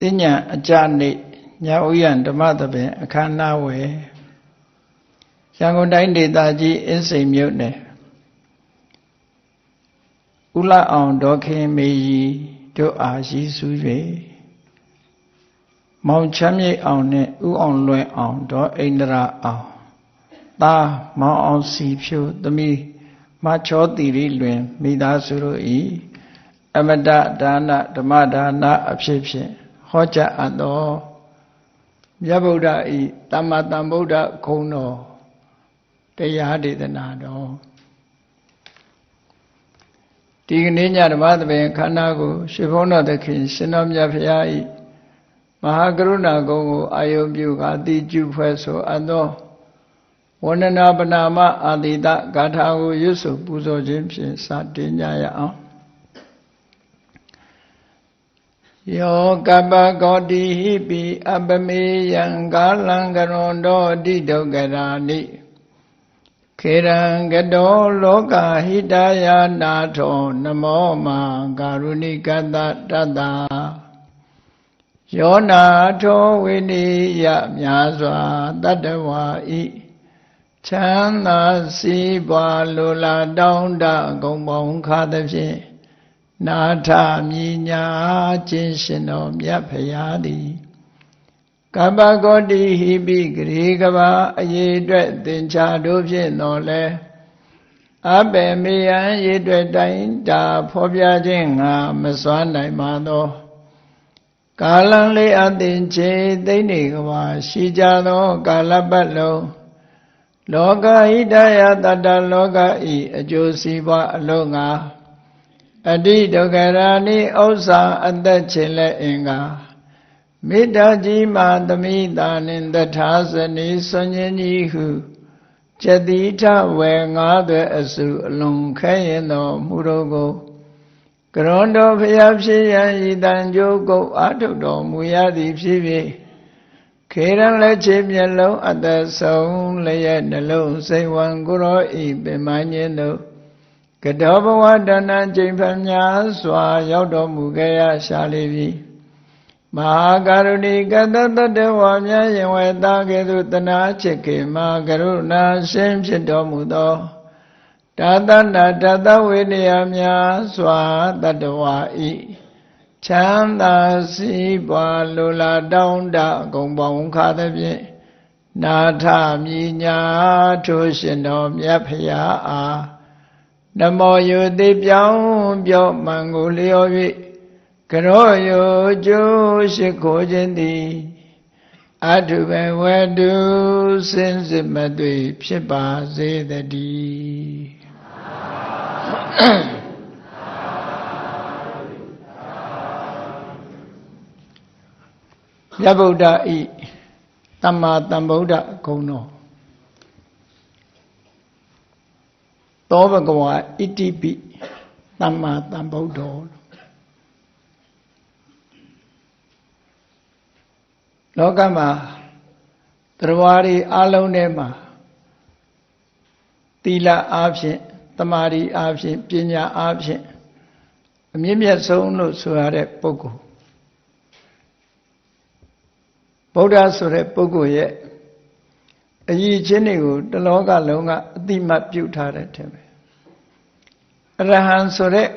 သိညာအကြနေ့ညဥ်ရံဓမ္မသဘင်အခမ်းအနားဝယ်ရန်ကုန်တိုင်းဒေသကြီးအင်းစိန်မြို့နယ်ဦးလှအောင်ဒေါ်ခင်မေကြီးတို့အားရည်စူး၍မောင်ချမ်းမြေ့အောင်နှင့်ဦးအောင်လွင်အောင်ဒေါ်အိန္ဒရာအောင်သားမောင်အောင်စီဖြိုသမီးမချောတိရိလွင်မိသားစုတို့၏အမတဒါနဓမ္မဒါနအဖြစ်ဖြင့်ဟောကြားအပ်သောမြတ်ဗုဒ္ဓ၏သမ္မာသမ္ဗုဒ္ဓဂုဏ်တော်တရားဒေသနာတော်ဒီကနေ့ညဓမ္မသဘင်ခန္ဓာကိုရွှေဘုန်းတော်သခင်ရှင်တော်မြတ်ဖရာ၏မဟာကရုဏာဂုဏ်ကိုအာယုပြုကာတိကျုဖွဲ့ဆိုအပ်သောဝန္ဒနာပနာမအာတိတဂါထာကိုရွတ်ဆိုပူဇော်ခြင်းဖြင့်စတင်ကြရအောင်ယောကပ္ပကောတိဟိပိအပမေယံကာလံကရွန်တောတိဒုက္ခရာနိခေရံကတောလောကဟိတယာနာထောနမောမာကာရုဏိကတတတ္တယောနာထောဝိနိယမြာစွာတတ္တဝါဤချမ်းသာစီးပွားလိုလားတောင်းတဂုံပေါင်းခါသဖြင့်နာထမြညာခြင်းရှင်တော်မြတ်ဖရာသည်ကပ္ပကောတိဟိပိဂရေကဘာအရေးအတွက်သင်္ချာတို့ဖြင့်တော်လဲအဘယ်မေယံရေးအတွက်တိုင်းတာဖော်ပြခြင်းငါမစွမ်းနိုင်ပါသောကာလံလေးအသင်ချေသိမ့်နေကဘာရှိကြသောကာလပတ်လုံးလောကဟိတယတတ္တလောကဤအကျိုးစီးပွားအလုံးငါအတိဒုက္ခရာနိဥစ္စာအသက်ချေလက်အင်္ဂါမေတ္တာကြီးမာသမိတာနှင့်တထာဇနီဆွန်ခြင်းကြီးဟုကျတိထဝေငါးသွဲအစုအလုံးခဲရင်တော်မူတော်ကိုကရွန်တော်ဖျားဖြစ်ရန်ဤတန်ကြိုးကုတ်အာထုတ်တော်မူရသည်ဖြစ်၍ခေရန်လက်ချေမျက်လုံးအသက်ဆုံးလျက်နှလုံးစိတ်ဝံကိုရောဤပင်မညင်းတို့ကတောဘဝတဏ္ဍကျိန်ဖန်များစွာရောက်တော်မူခဲ့ရရှာလိပြီမဟာကရုဏီကတတတဝါမြတ်ရင်ဝေသားကဲ့သို့တနာချစ်ကေမဟာကရုဏာရှင်ဖြစ်တော်မူသောတာသနာတတဝိနည်းများစွာတတဝါဤချမ်းသာစီးပွားလိုလားတောင်းတဂုံပေါင်းခါသဖြင့်နာထမြညာထိုရှင်တော်မြတ်ဖရာအားနမောယုတိပြောင်းပြောမှန်ကိုလျော်၍ကရောယုကျိုးရှိခိုးခြင်းသည်အထုဘဝတုစင်စစ်မသွေဖြစ်ပါစေတည်းမြတ်ဗုဒ္ဓဤသမ္မာသမ္ဗုဒ္ဓဂုဏ်တော်သောဘဂဝါဣတိပိသမ္မာသမ္ဗုဒ္ဓောလောကမှာတရားတွေအလုံးထဲမှာသီလအားဖြင့်သမာဓိအားဖြင့်ပညာအားဖြင့်အမြင့်မြတ်ဆုံးလို့ဆိုရတဲ့ပုဂ္ဂိုလ်ဗုဒ္ဓဆိုတဲ့ပုဂ္ဂိုလ်ရဲ့အရည်ချင်းတွေကိုတလောကလုံးကအတိမတ်ပြုထားတဲ့ထင်ပဲအရဟံဆိုတဲ့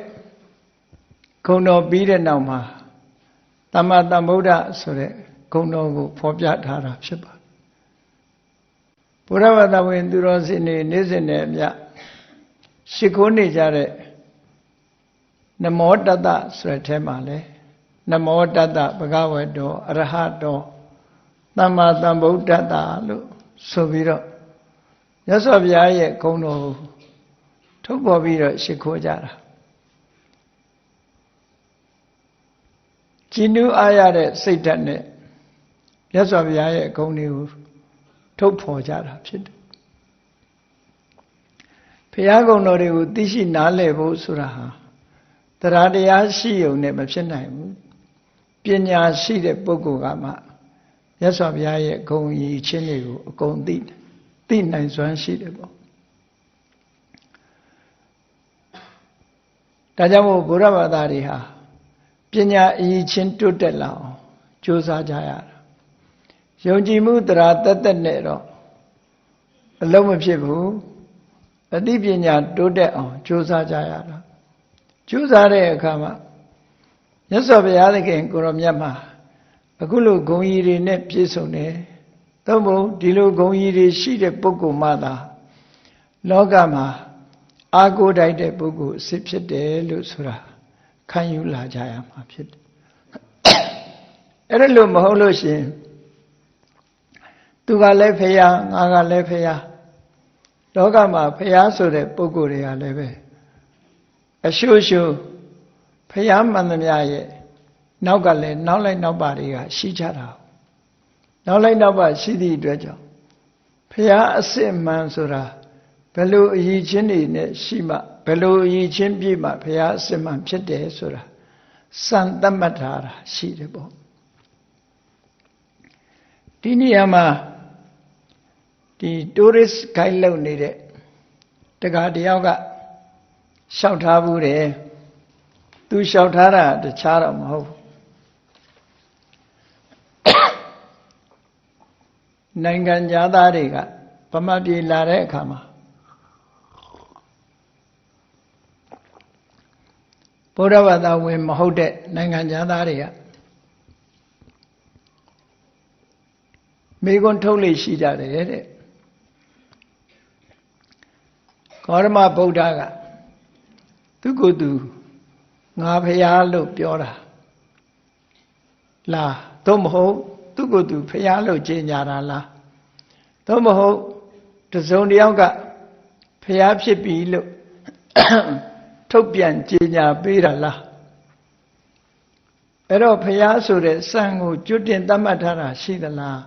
ဂုဏ်တော်ပြီးတဲ့နောက်မှာသမ္မာသမ္ဗုဒ္ဓဆိုတဲ့ဂုဏ်တော်ကိုဖော်ပြထားတာဖြစ်ပါတယ်ဘုရားဘာသာဝင်သူတော်စင်တွေနေ့စဉ်နဲ့အမျှရှိခိုးနေကြတဲ့နမောတတ္တဆိုတဲ့ထဲမှာလဲနမောတတ္တဘဂဝတောအရဟတောသမ္မာသမ္ဗုဒ္ဓတ္တလို့ဆိုပြီးတော့မြတ်စွာဘုရားရဲ့ဂုဏ်တော်ကိုထုတ်ပေါ်ပြီးတော့ရှိခိုးကြတာကြည်နူးအားရတဲ့စိတ်ဓာတ်နဲ့မြတ်စွာဘုရားရဲ့ဂုဏ်တွေကိုထုတ်ဖော်ကြတာဖြစ်တယ်ဘုရားဂုဏ်တော်တွေကိုသိရှိနားလည်ဖို့ဆိုတာဟာတရားတရားရှိုံနဲ့မဖြစ်နိုင်ဘူးပညာရှိတဲ့ပုဂ္ဂိုလ်ကမှမြတ်စွာဘုရားရဲ့ဂုဏ်ရည်ချင်းတွေကိုအကုန်သိနိုင်စွမ်းရှိတယ်ပေါ့ဒါကြောင့်မို့ဘုရားဘာသာတွေဟာပညာအရည်ချင်းတိုးတက်လာအောင် ကြိုးစားကြရတာယုံကြည်မှုတရားတက်နဲ့တော့အလုံးမဖြစ်ဘူးအသိပညာတိုးတက်အောင်ကြိုးစားကြရတာကြိုးစားတဲ့အခါမှာမြတ်စွာဘုရားသခင်ကိုရောမြတ်မှာအခုလိုဂုဏ်ကြီးတွေနဲ့ပြည့်စုံတယ်သို့မဟုတ်ဒီလိုဂုဏ်ကြီးတွေရှိတဲ့ပုဂ္ဂိုလ်မှသာလောကမှာအာကိုးတိုက်တဲ့ပုဂ္ဂိုလ်အစစ်ဖြစ်တယ်လို့ဆိုတာခံယူလာကြရမှာဖြစ်တယ်အဲ့ဒါလို့မဟုတ်လို့ရှိရင်သူကလည်းဖရာငါကလည်းဖရာလောကမှာဖရာဆိုတဲ့ပုဂ္ဂိုလ်တွေကလည်းပဲအရှုရှုဖရာမှန်သမျှရဲ့နောက်ကလည်းနောက်လိုက်နောက်ပါတွေကရှိကြတာနောက်လိုက်နောက်ပါရှိသည့်အတွက်ကြောင့်ဖရာအစစ်မှန်ဆိုတာဘယ်လိုအည်ချင်းတွေနဲ့ရှိမှဘယ်လိုအည်ချင်းပြည့်မှဖရာအစစ်မှန်ဖြစ်တယ်ဆိုတာစံသတ်မှတ်ထားတာရှိတယ်ပေါ့ဒီနေရာမှာဒီ tourist guide လုပ်နေတဲ့တက္ကတယောက်ကလျှောက်ထားဘူးတယ်သူလျှောက်ထားတာတခြားတော့မဟုတ်နိုင်ငံသားတွေကဗမာပြည်လာတဲ့အခါမှာဗုဒ္ဓဘာသာဝင်မဟုတ်တဲ့နိုင်ငံသားတွေကမိကွန်းထုတ်လေရှိကြတယ်တဲ့ဂေါရမဗုဒ္ဓကသူကိုယ်သူငါဖရာလို့ပြောတာလားသို့မဟုတ်သူကိုယ်သူဖရာလို့ကြေညာတာလားသို့မဟုတ်တစုံတစ်ယောက်ကဖရာဖြစ်ပြီလို့ထုတ်ပြန်ကြေညာပေးတာလားအဲ့တော့ဖရာဆိုတဲ့စံကိုကျွတ်တင်သတ်မှတ်ထားတာရှိသလား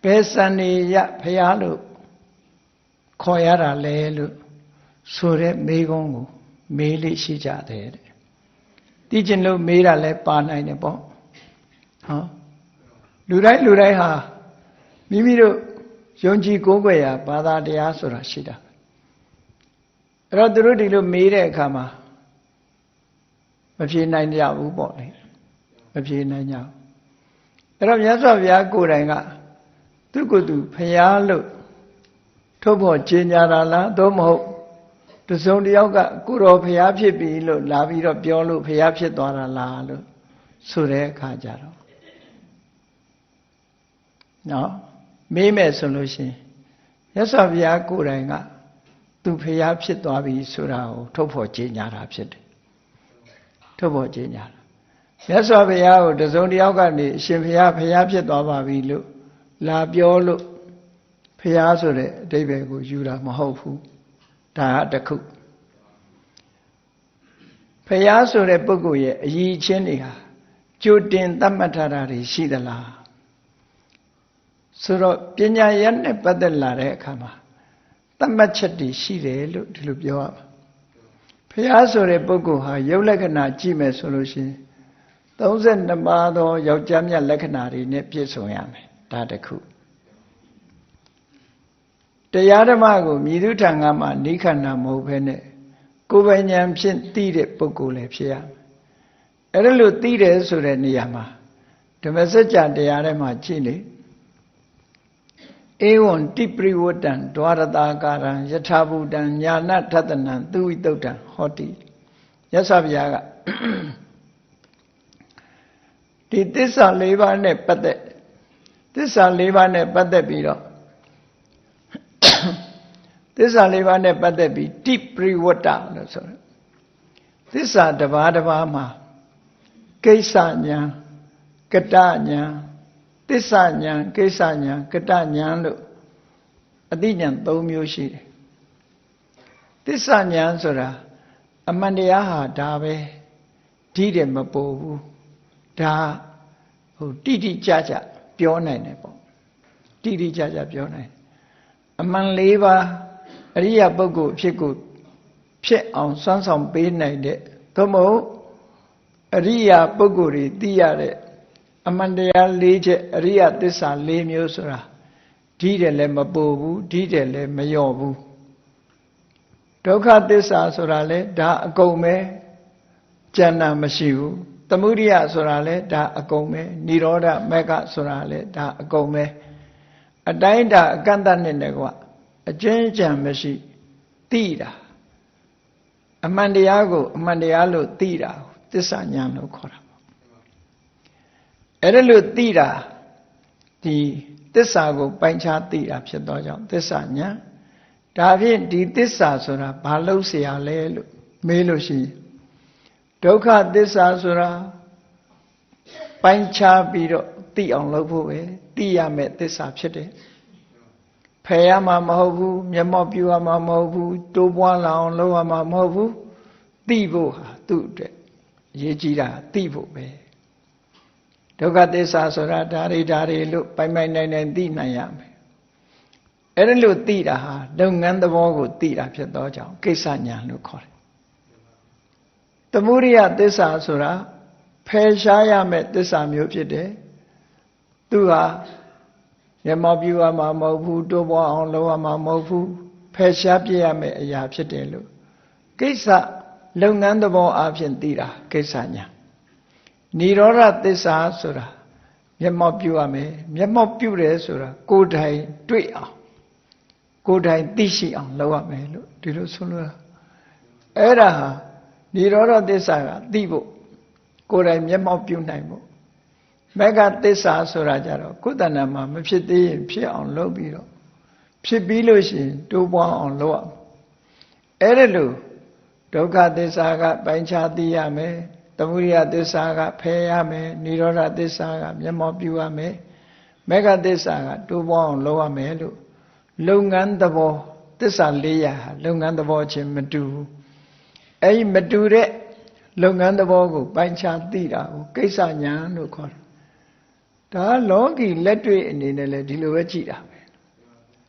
ဘယ်စံနေရဖရာလို့ခေါ်ရတာလဲလို့ဆိုတဲ့မေးခွန်းကိုမေးလိရှိကြတယ်တဲ့သိကျင်လို့မေးတာလဲပါနိုင်တယ်ပေါ့ဟောလူတိုင်းဟာမိမိတို့ယုံကြည်ကိုးကွယ်ရာဘာသာတရားဆိုတာရှိတာအဲ့တော့သူတို့ဒီလိုမေးတဲ့အခါမှာမဖြေနိုင်ကြဘူးပေါ့လေမဖြေနိုင်ကြဘူးအဲ့တော့မြတ်စွာဘုရားကိုယ်တိုင်ကသူကိုယ်သူဖရာလို့ထုတ်ဖို့ကြေညာတာလားသို့မဟုတ်တစုံတစ်ယောက်ကကိုတော်ဖရာဖြစ်ပြီလို့လာပြီးတော့ပြောလို့ဖရာဖြစ်သွားတာလားလို့ဆိုတဲ့အခါကြတော့နော်မေးမယ်ဆိုလို့ရှိရင်မြတ်စွာဘုရားကိုယ်တိုင်ကသူဖရာဖြစ်သွားပြီဆိုတာကိုထုတ်ဖို့ကြေညာတာဖြစ်တယ်ထုတ်ဖို့ကြေညာတာမြတ်စွာဘုရားကိုတစုံတစ်ယောက်ကနေအရှင်ဘုရားဖရာဖြစ်သွားပါပြီလို့လာပြောလို့ဖရာဆိုတဲ့အဓိပ္ပာယ်ကိုယူတာမဟုတ်ဘူးဒါကတစ်ခုဖရာဆိုတဲ့ပုဂ္ဂိုလ်ရဲ့အရည်ချင်းတွေဟာကြိုတင်သတ်မှတ်ထားတာတွေရှိသလားဆိုတော့ပညာရပ်နဲ့ပတ်သက်လာတဲ့အခါမှာသတ်မှတ်ချက်တွေရှိတယ်လို့ဒီလိုပြောရမှာဖရာဆိုတဲ့ပုဂ္ဂိုလ်ဟာရုပ်လက္ခဏာကြည့်မယ်ဆိုလို့ရှိရင်32ပါးသောယောက်ျားမြတ်လက္ခဏာတွေနဲ့ပြည့်စုံရမယ်ဒါတစ်ခုတရားဓမ္မကိုမြည်သူထံကမှနိခန္ဓာမဟုတ်ဘဲနဲ့ကိုယ်ပိုင်ဉာဏ်ဖြင့်သိတဲ့ပုဂ္ဂိုလ်လည်းဖြစ်ရမယ်အဲ့ဒါလို့သိတယ်ဆိုတဲ့နေရာမှာဓမ္မစကြာတရားထဲမှာကြည့်လေဧဝံတိပရိဝတ္တံဒွါရတာကာရံယထာဘူတံညာဏထတနံသူဝိတုဒ္ဒံဟောတိမြတ်စွာဘုရားကဒီသစ္စာ၄ပါးနဲ့ပတ်သက်သစ္စာ၄ပါးနဲ့ပတ်သက်ပြီးတော့သစ္စာ၄ပါးနဲ့ပတ်သက်ပြီးတိပရိဝတ္တလို့ဆိုတယ်သစ္စာတစ်ပါးတစ်ပါးမှာကိစ္စဉာဏ်ကတဉာဏ်သစ္စာဉာဏ်ကိစ္စဉာဏ်ကတဉာဏ်လို့အသိဉာဏ်၃မျိုးရှိတယ်သစ္စာဉာဏ်ဆိုတာအမှန်တရားဟာဒါပဲဒီတယ်မပေါ်ဘူးဒါတိတိကျကျပြောနိုင်တယ်ပေါ့တိတိကျကျပြောနိုင်အမှန်၄ပါးအရိယပုဂ္ဂိုလ်ဖြစ်ကိုဖြစ်အောင်စွမ်းဆောင်ပေးနိုင်တဲ့သို့မဟုတ်အရိယပုဂ္ဂိုလ်တွေသိရတဲ့အမှန်တရား၄ချက်အရိယသစ္စာ၄မျိုးဆိုတာဒီတယ်လည်းမပိုဘူးဒီတယ်လည်းမလျော့ဘူးဒုက္ခသစ္စာဆိုတာလည်းဒါအကုန်ပဲကျန်တာမရှိဘူး သမုဒိယဆိုတာလဲဒါအကုန်ပဲနိရောဓမဂ္ဂဆိုတာလဲဒါအကုန်ပဲအတိုင်းတာအကန့်အသတ်နဲ့တကွအကျဉ်းချံမရှိသိတာအမှန်တရားကိုအမှန်တရားလို့သိတာသစ္စာဉာဏ်လို့ခေါ်တာပေါ့အဲ့ဒါလို့သိတာဒီသစ္စာကိုပိုင်းခြားသိတာဖြစ်သောကြောင့်သစ္စာဉာဏ်ဒါဖြင့်ဒီသစ္စာဆိုတာဘာလို့เสียရလဲလို့မေးလို့ရှိရင်ဒုက္ခသစ္စာဆိုတာပိုင်းခြားပြီးတော့သိအောင်လုပ်ဖို့ပဲသိရမယ်သစ္စာဖြစ်တယ်ဖယ်ရမှာမဟုတ်ဘူးမျက်မှောက်ပြုရမှာမဟုတ်ဘူးတိုးပွားလာအောင်လုပ်ရမှာမဟုတ်ဘူးသိဖို့ဟာသူ့အတွက်အရေးကြီးတာသိဖို့ပဲဒုက္ခသစ္စာဆိုတာဒါတွေလို့ပိုင်နိုင်သိနိုင်ရမယ်အဲ့ဒါလို့သိတာဟာလုပ်ငန်းသဘောကိုသိတာဖြစ်သောကြောင့်ကိစ္စဉာဏ်လို့ခေါ်တယ်သမုဒိယသစ္စာဆိုတာဖယ်ရှားရမယ့်သစ္စာမျိုးဖြစ်တယ်သူဟာမျက်မှောက်ပြုရမှာမဟုတ်ဘူးတိုးပွားအောင်လုပ်ရမှာမဟုတ်ဘူးဖယ်ရှားပြရမယ့်အရာဖြစ်တယ်လို့ကိစ္စလုပ်ငန်းသဘောအဖြစ်သိတာကိစ္စညာနိရောဓသစ္စာဆိုတာမျက်မှောက်ပြုရမယ်မျက်မှောက်ပြုတယ်ဆိုတာကိုယ်တိုင်တွေ့အောင်ကိုယ်တိုင်သိရှိအောင်လုပ်ရမယ်လို့ဒီလိုဆိုလို့အဲ့ဒါဟာနိရောဓသစ္စာကသိဖို့ကိုယ်တိုင်မျက်မှောက်ပြုနိုင်ဖို့မဂ္ဂသစ္စာဆိုတာကြတော့ကိုယ်တဏ္ဍာမှာမဖြစ်သေးရင်ဖြစ်အောင်လုပ်ပြီးတော့ဖြစ်ပြီးလို့ရှိရင်တိုးပွားအောင်လုပ်ရမယ်အဲ့ဒါလို့ဒုက္ခသစ္စာကပိုင်းခြားသိရမယ်သမုဒိယသစ္စာကဖယ်ရမယ်နိရောဓသစ္စာကမျက်မှောက်ပြုရမယ်မဂ္ဂသစ္စာကတိုးပွားအောင်လုပ်ရမယ်လို့လုပ်ငန်းသဘောသစ္စာ၄ရာဟာလုပ်ငန်းသဘောချင်းမတူဘူးအဲ့ဒီမတူတဲ့လုပ်ငန်းသဘောကိုပိုင်းခြားသိတာကိုကိစ္စဉာဏ်လို့ခေါ်တယ်ဒါလောကီလက်တွေ့အနေနဲ့လည်းဒီလိုပဲကြည့်တာပဲ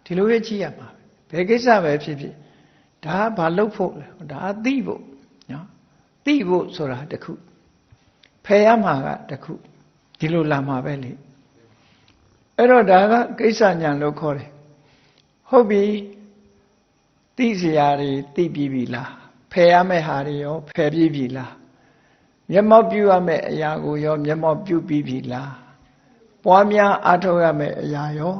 ဒီလိုပဲကြည့်ရမှာဘယ်ကိစ္စပဲဖြစ်ဖြစ်ဒါကဘာလုပ်ဖို့လဲဒါကသိဖို့နော်သိဖို့ဆိုတာတခုဖယ်ရမှာကတခုဒီလိုလာမှာပဲလေအဲ့တော့ဒါကကိစ္စဉာဏ်လို့ခေါ်တယ်ဟုတ်ပြီသိစရာတွေသိပြီးပြီလားဖယ်ရမယ့်ဟာတွေရောဖယ်ပြီးပြီလားမျက်မှောက်ပြုရမယ့်အရာကိုရောမျက်မှောက်ပြုပြီးပြီလားပွားများအားထုတ်ရမယ့်အရာရော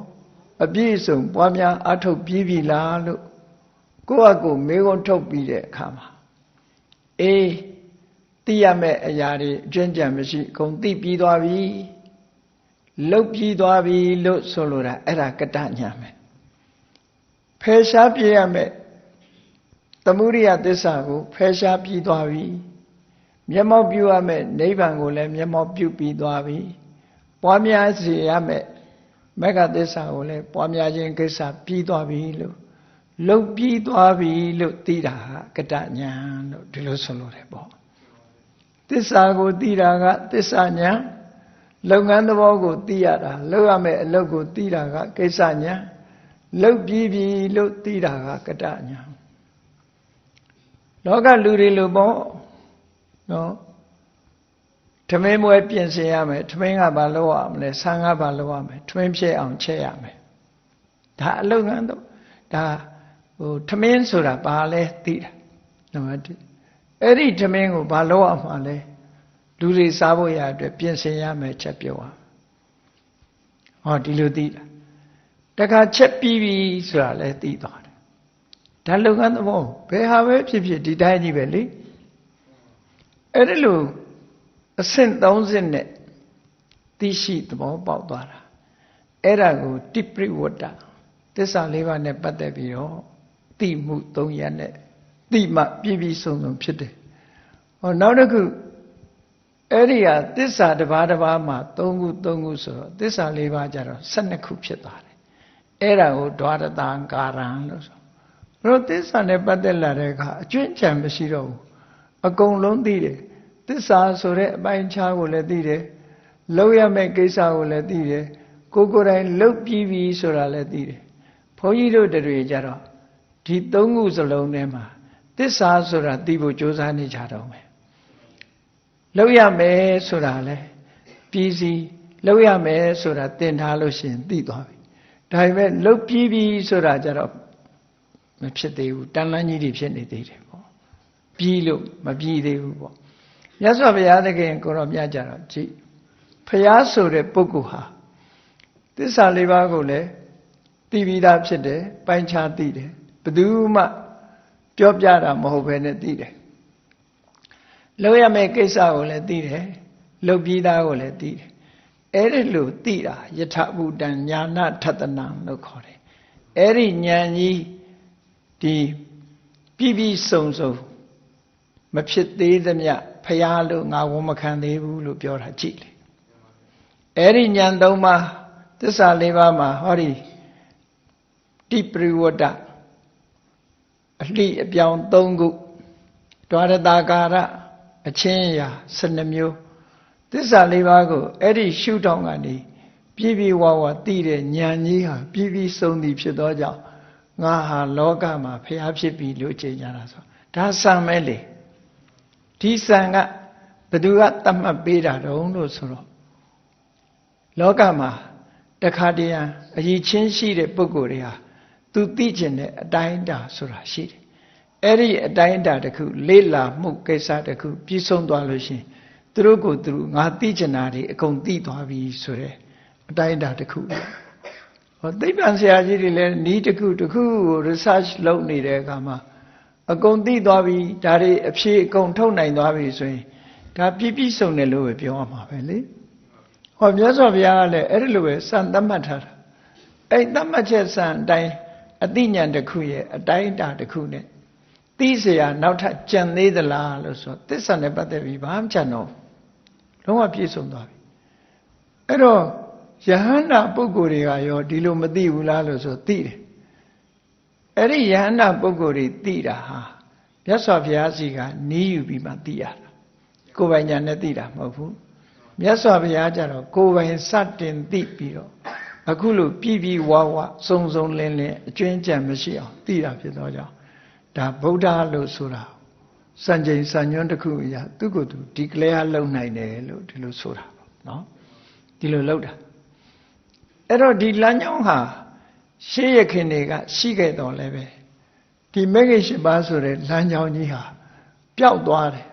အပြည့်အစုံပွားများအားထုတ်ပြီးပြီလားလို့ကိုယ့်အကိုမေးခွန်းထုတ်ပြီးတဲ့အခါမှာအေးသိရမယ့်အရာတွေအကျဉ်းချံမရှိအကုန်သိပြီးသွားပြီလုတ်ပြီးသွားပြီလို့ဆိုလိုတာအဲ့ဒါကတ္တဉာဏ်ပဲဖယ်ရှားပြရမယ့်သမုဒိယသစ္စာကိုဖယ်ရှားပြီးသွားပြီမျက်မှောက်ပြုရမယ့်နိဗ္ဗာန်ကိုလည်းမျက်မှောက်ပြုပြီးသွားပြီပွားများစေရမယ့်မဂ္ဂသစ္စာကိုလည်းပွားများခြင်းကိစ္စပြီးသွားပြီလို့လုတ်ပြီးသွားပြီလို့သိတာဟာကတ္တဉာဏ်လို့ဒီလိုဆိုလို့တယ်ပေါ့သစ္စာကိုသိတာကသစ္စာဉာဏ်လုပ်ငန်းသဘောကိုသိရတာလုပ်ရမယ့်အလုပ်ကိုသိတာကကိစ္စဉာဏ်လုတ်ပြီးပြီလို့သိတာကကတ္တဉာဏ်လောကလူတွေလိုပေါ့နော်ထမင်းမွဲပြင်ဆင်ရမယ်ထမင်းကဘာလုပ်ရမလဲဆန်ကဘာလုပ်ရမလဲထမင်းဖြစ်အောင်ချက်ရမယ်ဒါအလုပ်ငန်းတော့ဒါထမင်းဆိုတာဘာလဲသိတာနံပါတ်1အဲ့ဒီထမင်းကိုဘာလုပ်ရမှာလဲလူတွေစားဖို့ရအတွက်ပြင်ဆင်ရမယ်ချက်ပြောရဟောဒီလိုသိတာတခါချက်ပြီးပြီဆိုတာလဲသိသွားတယ်ဒါလုပ်ငန်းသဘောဘယ်ဟာပဲဖြစ်ဖြစ်ဒီတိုင်းကြီးပဲလေအဲ့ဒါလို့အဆင့်30နဲ့သိရှိသဘောပေါက်သွားတာအဲ့ဒါကိုတိပရိဝတ္တသစ္စာ၄ပါးနဲ့ပတ်သက်ပြီးတော့သိမှု3ရပ်နဲ့သိမှပြည့်ပြည့်စုံစုံဖြစ်တယ်ဟောနောက်တစ်ခုအဲ့ဒီဟာသစ္စာတစ်ပါးတစ်ပါးမှာ3ခုဆိုတော့သစ္စာ၄ပါးကြတော့12ခုဖြစ်သွားတယ်အဲ့ဒါကိုဒွါရတံကာရံလို့ဆိုတော့သစ္စာနဲ့ပတ်သက်လာတဲ့အခါအကျွင့်ချံမရှိတော့ဘူးအကုန်လုံးသိတယ်သစ္စာဆိုတဲ့အပိုင်းခြားကိုလည်းသိတယ်လုပ်ရမယ့်ကိစ္စကိုလည်းသိတယ်ကိုယ်တိုင်လုပ်ပြီးပြီဆိုတာလည်းသိတယ်ဘုန်းကြီးတို့တွေကြတော့ဒီ3ခုစလုံးထဲမှာသစ္စာဆိုတာသိဖို့ကြိုးစားနေကြတော့မယ်လုပ်ရမယ်ဆိုတာလည်းပြီးစီလုပ်ရမယ်ဆိုတာသင်ထားလို့ရှိရင်သိသွားပြီဒါပေမဲ့လုပ်ပြီးပြီဆိုတာကြတော့မဖြစ်သေးဘူးတန်လန်းကြီးတွေဖြစ်နေသေးတယ်ပေါ့ပြီးလို့မပြီးသေးဘူးပေါ့ မြတ်စွာဘုရားသခင်ကိုရောမြတ်ကြတော့ကြည်ဘုရားဆိုတဲ့ပုဂ္ဂိုလ်ဟာသစ္စာလေးပါးကိုလည်းသိပြီးသားဖြစ်တယ်ပိုင်းခြားသိတယ်ဘယ်သူမှပြောပြတာမဟုတ်ဘဲနဲ့သိတယ်လုပ်ရမယ့်ကိစ္စကိုလည်းသိတယ်လုပ်ပြီးသားကိုလည်းသိတယ်အဲ့ဒီလိုသိတာယထဘူတံညာနာထတနံလို့ခေါ်တယ်အဲ့ဒီဉာဏ်ကြီးဒီပြီးစုံမဖြစ်သေးသမျှဖရာလို့ငါဝန်မခံသေးဘူးလို့ပြောတာကြည့်လေအဲ့ဒီဉာဏ်သုံးပါးသစ္စာလေးပါးမှာဟောဒီတိပရိဝတ္တအလှအပြောင်း၃ခုဒွါရတာကာရအချင်းအရာ12မျိုးသစ္စာလေးပါးကိုအဲ့ဒီရှုထောင့်ကနေပြဝသိတဲ့ဉာဏ်ကြီးဟာပြစုံသည်ဖြစ်သောကြောင့်ငါဟာလောကမှာဖျားဖြစ်ပြီလို့ကြေညာတာဆိုဒါစံမဲလေဒီစံကဘသူကသတ်မှတ်ပေးတာတုံးလို့ဆိုတော့လောကမှာတခါတည်းအရေးချင်းရှိတဲ့ပုဂ္ဂိုလ်တွေဟာသူသိကျင်တဲ့အတိုင်းအတာဆိုတာရှိတယ်အဲ့ဒီအတိုင်းအတာတစ်ခုလေးလာမှုကိစ္စတစ်ခုပြီးဆုံးသွားလို့ရှိရင်သူတို့ကိုသူငါသိကျင်တာတွေအကုန်သိသွားပြီဆိုတဲ့အတိုင်းအတာတစ်ခုဟောသိပ္ပံဆရာကြီးတွေလည်းဤတစ်ခုကို research လုပ်နေတဲ့အခါမှာအကုန်သိသွားပြီဒါတွေအဖြေအကုန်ထုတ်နိုင်သွားပြီဆိုရင်ဒါပြည့်စုံတယ်လို့ပဲပြောရမှာပဲလေဟောမြတ်စွာဘုရားကလည်းအဲ့ဒီလိုပဲစံသတ်မှတ်ထားတာအဲ့သတ်မှတ်ချက်စံအတိုင်းအသိဉာဏ်တစ်ခုရဲ့အတိုင်းအတာတစ်ခုနဲ့သိเสียနောက်ထပ်ကြံသေးသလားလို့ဆိုသစ္စာနဲ့ပတ်သက်ပြီးဘာမှကြံတော့လုံးဝပြည့်စုံသွားပြီအဲ့တော့ယဟန္တာပုဂ္ဂိုလ်တွေကရောဒီလိုမသိဘူးလားလို့ဆိုသိတယ်အဲ့ဒီယဟန္တာပုဂ္ဂိုလ်တွေသိတာဟာမြတ်စွာဘုရားစီကနီးယူပြီးမှသိရတာကိုယ်ပိုင်ညာနဲ့သိတာမဟုတ်ဘူးမြတ်စွာဘုရားကြတော့ကိုယ်ပိုင်စတင်သိပြီးတော့အခုလိုပြဝစုံလင်းအကျွင်းကြံမရှိအောင်သိတာဖြစ်သောကြောင့်ဒါဗုဒ္ဓလို့ဆိုတာစံချိန်စံညွှန်းတစ်ခုအရာသူ့ကိုယ်သူဒီကလေးကလုံနိုင်တယ်လို့ဒီလိုဆိုတာပေါ့နော်ဒီလိုလုပ်တာအဲ့တော့ဒီလမ်းကြောင်းဟာရှေးရခင်တွေကရှိခဲ့တော်လဲပဲဒီမဂ္ဂင်၈ပါးဆိုတဲ့လမ်းကြောင်းကြီးဟာပျောက်သွားတယ်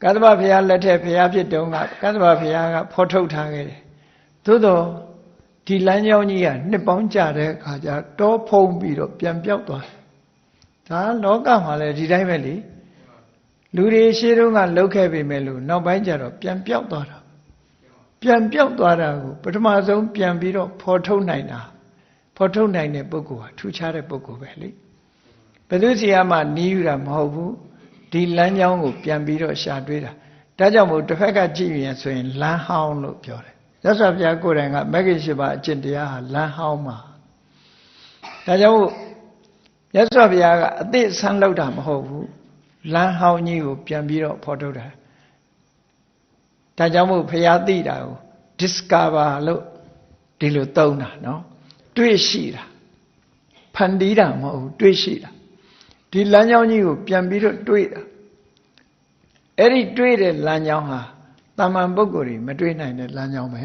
ကသဗ္ဗဘုရားလက်ထက်ဘုရားဖြစ်တုန်းကကသဗ္ဗဘုရားကဖော်ထုတ်ထားခဲ့တယ်သို့တော့ဒီလမ်းကြောင်းကြီးကနှစ်ပေါင်းကြာတဲ့အခါကျတောဖုံးပြီးတော့ပြန်ပျောက်သွားတယ်ဒါလောကမှာလည်းဒီတိုင်းပဲလေလူတွေရှေးတုန်းကလှုပ်ခဲ့ပေမဲ့လို့နောက်ပိုင်းကျတော့ပြန်ပျောက်သွားတာပြန်ပျောက်သွားတာကိုပထမဆုံးပြန်ပြီးတော့ဖော်ထုတ်နိုင်တာဖော်ထုတ်နိုင်တဲ့ပုဂ္ဂိုလ်ဟာထူးခြားတဲ့ပုဂ္ဂိုလ်ပဲလေဘယ်သူစီမှနီးယူတာမဟုတ်ဘူးဒီလမ်းကြောင်းကိုပြန်ပြီးတော့ရှာတွေးတာဒါကြောင့်မို့တစ်ဖက်ကကြည့်ရင်ဆိုရင်လမ်းဟောင်းလို့ပြောတယ်မြတ်စွာဘုရားကိုယ်တိုင်ကမဂ္ဂင်၈ပါးအကျင့်တရားဟာလမ်းဟောင်းမှာဒါကြောင့်မို့မြတ်စွာဘုရားကအသစ်ဆန်းလောက်တာမဟုတ်ဘူးလမ်းဟောင်းကြီးကိုပြန်ပြီးတော့ဖော်ထုတ်တာဒါကြောင့်မို့ဘုရားသိတာကို discover လို့ဒီလိုသုံးတာနော်တွေ့ရှိတာဖန်တီးတာမဟုတ်ဘူးတွေ့ရှိတာဒီလမ်းကြောင်းကြီးကိုပြန်ပြီးတော့တွေ့တာအဲ့ဒီတွေ့တဲ့လမ်းကြောင်းဟာတာမန်ပုဂ္ဂိုလ်တွေမတွေ့နိုင်တဲ့လမ်းကြောင်းပဲ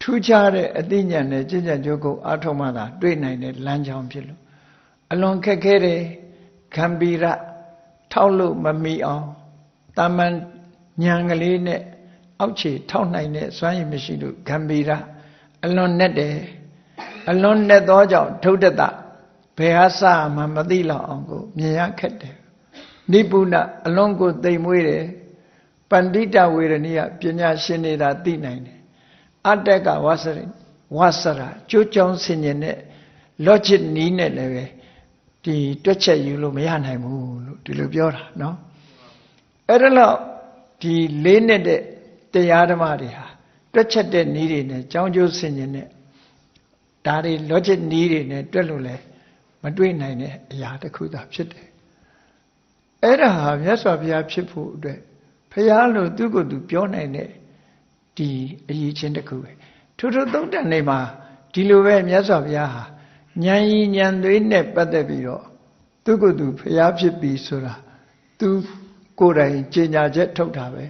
ထူးခြားတဲ့အသိဉာဏ်နဲ့ကျင့်ကြံကြိုးကိုအားထုတ်မှသာတွေ့နိုင်တဲ့လမ်းကြောင်းဖြစ်လို့အလွန်ခက်ခဲတဲ့ဂံဗီရထောက်လို့မမီအောင်တာမန်ဉာဏ်ကလေးနဲ့အောက်ခြေထောက်နိုင်တဲ့စွမ်းရည်မရှိလို့ဂံဗီရအလွန်နဲ့တယ်အလွန်နဲ့သောကြောင့်ဒုဋ္ဌတဘယ်ဟာစမှမသိလောက်အောင်ကိုမြင်ရခက်တယ်နိပုဏအလွန်ကိုသိမ်မွေးတယ်ပန္တိတဝေရဏိယပညာရှင်တွေသာသိနိုင်တယ်အတ္တကဝါစရာကျိုးကြောင်းဆင်ញင်တဲ့ logic နီးနဲ့လည်းပဲဒီတွက်ချက်ယူလို့မရနိုင်ဘူးလို့ဒီလိုပြောတာเนาะအဲ့ဒါတော့ဒီလေးနဲ့တဲ့တရားဓမ္မတွေဟာတွက်ချက်တဲ့နည်းတွေနဲ့ကြောင်းကျိုးဆင်ញင်တဲ့ဒါတွေ logic နည်းတွေနဲ့တွက်လို့လည်းမတွေ့နိုင်တဲ့အရာတစ်ခုသာဖြစ်တယ်အဲ့ဒါဟာမြတ်စွာဘုရားဖြစ်ဖို့အတွက်ဘုရားလို့သူ့ကိုယ်သူပြောနိုင်တဲ့ဒီအရေးချင်းတစ်ခုပဲထို့သုံးတန်နေမှာဒီလိုပဲမြတ်စွာဘုရားဟာဉာဏ်ရည်ဉာဏ်သွေးနဲ့ပတ်သက်ပြီးတော့သူ့ကိုယ်သူဘုရားဖြစ်ပြီဆိုတာသူကိုယ်တိုင်ကြေညာချက်ထုတ်တာပဲ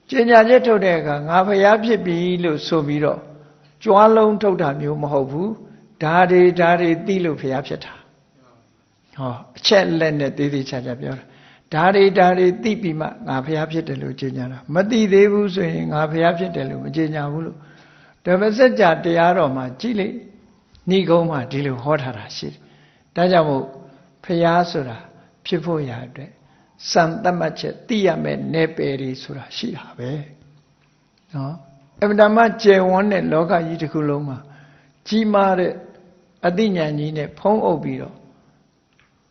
ကြေညာချက်ထုတ်တဲ့အခါငါဘုရားဖြစ်ပြီလို့ဆိုပြီးတော့ကြွားလုံးထုတ်တာမျိုးမဟုတ်ဘူးဒါတွေသိလို့ဘုရားဖြစ်တာဟောအချက်လက်နဲ့သေးသေးချာချာပြောတာ ဒါတွေသိပြီးမှငါဘုရားဖြစ်တယ်လို့ကြေညာတာမသိသေးဘူးဆိုရင်ငါဘုရားဖြစ်တယ်လို့မကြေညာဘူးလို့ဓမ္မစကြာတရားတော်မှာကြည်လေဏိဂုံးမှာဒီလိုဟောထားတာရှိတယ်ဒါကြောင့်မို့ဘုရားဆိုတာဖြစ်ဖို့ရအတွက်စံတတ်မှတ်ချက်သိရမယ်နယ်ပယ်တွေဆိုတာရှိတာပဲနော်အမှန်တမ်းကျယ်ဝန်းတဲ့လောကကြီးတစ်ခုလုံးမှာကြီးမားတဲ့အသိဉာဏ်ကြီးနဲ့ဖုံးအုပ်ပြီးတော့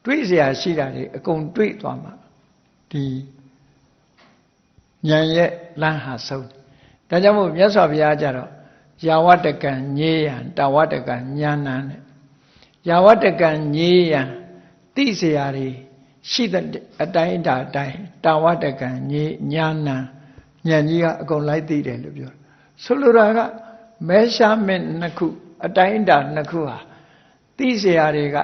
တွေးเสียရှိတာတွေအကုန်တွေးသွားမှာဒီဉာဏ်ရဲ့လမ်းဟာဆုံးဒါကြောင့်မို့မြတ်စွာဘုရားကြတော့ယာဝတ္တကံညေယံတာဝတ္တကံဉာဏံတဲ့ယာဝတ္တကံညေယံသိเสียတွေရှိတဲ့အတိုင်းအတိုင်းတာဝတ္တကံညေဉာဏံဉာဏ်ကြီးကအကုန်လိုက်သိတယ်လို့ပြောဆိုလိုတာကမဲရှားမဲ့နှစ်ခုအတိုင်းအတာနှစ်ခုဟာသိเสียတွေက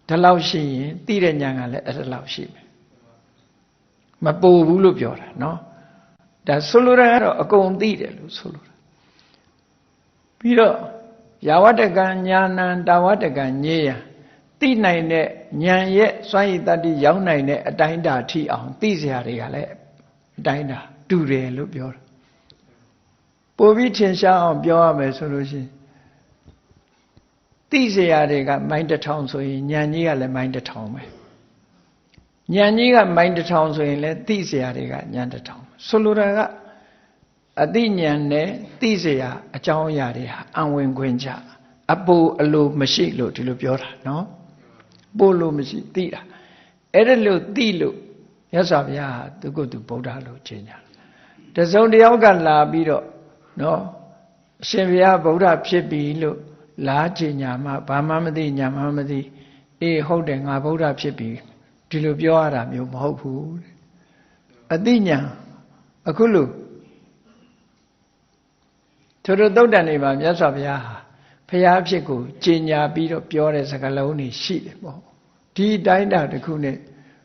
ဒီလောက်ရှိရင်သိတဲ့ဉာဏ်ကလည်းအဲ့ဒီလောက်ရှိမယ်မပူဘူးလို့ပြောတာเนาะဒါဆိုလိုတာကတော့အကုန်သိတယ်လို့ဆိုလိုတာပြီးတော့ယာဝတ္တကံဉာဏံတာဝတ္တကံညေယံသိနိုင်တဲ့ဉာဏ်ရဲ့စွမ်းရည်တတ္တိရောက်နိုင်တဲ့အတိုင်းအတာထိအောင်သိเสียတွေကလည်းအတိုင်းအတာတူတယ်လို့ပြောတာပို့ပြီးထင်ရှားအောင်ပြောရမယ်ဆိုလို့ရှိရင်သိเสียတွေကမိုင်းတစ်ထောင်ဆိုရင်ဉာဏ်ကြီးကလည်းမိုင်းတစ်ထောင်ပဲဉာဏ်ကြီးကမိုင်းတစ်ထောင်ဆိုရင်လည်းသိเสียတွေကဉာဏ်တစ်ထောင်ဆိုလိုတာကအသိဉာဏ်နဲ့သိเสียအကြောင်းအရာတွေဟာအံဝင်ခွင့်ကြအပူအလိုမရှိလို့ဒီလိုပြောတာနော်ပို့လို့မရှိသိတာအဲ့ဒါလို့သိလို့မြတ်စွာဘုရားဟာသူကိုယ်သူဗုဒ္ဓလို့ကြေညာတစုံတစ်ယောက်ကလာပြီးတော့နော်အရှင်ဘုရားဗုဒ္ဓဖြစ်ပြီလို့လားကြေညာမှဘာမှမသိညာမှမသိအေးဟုတ်တယ်ငါဗုဒ္ဓဖြစ်ပြီဒီလိုပြောရတာမျိုးမဟုတ်ဘူးအသိဉာဏ်အခုလို့ထို့သုတ်တန်တွေမှာမြတ်စွာဘုရားဟာဘုရားဖြစ်ကိုကြေညာပြီးတော့ပြောတဲ့စကားလုံးတွေရှိတယ်ပေါ့ဒီတိုင်းတာတစ်ခုနဲ့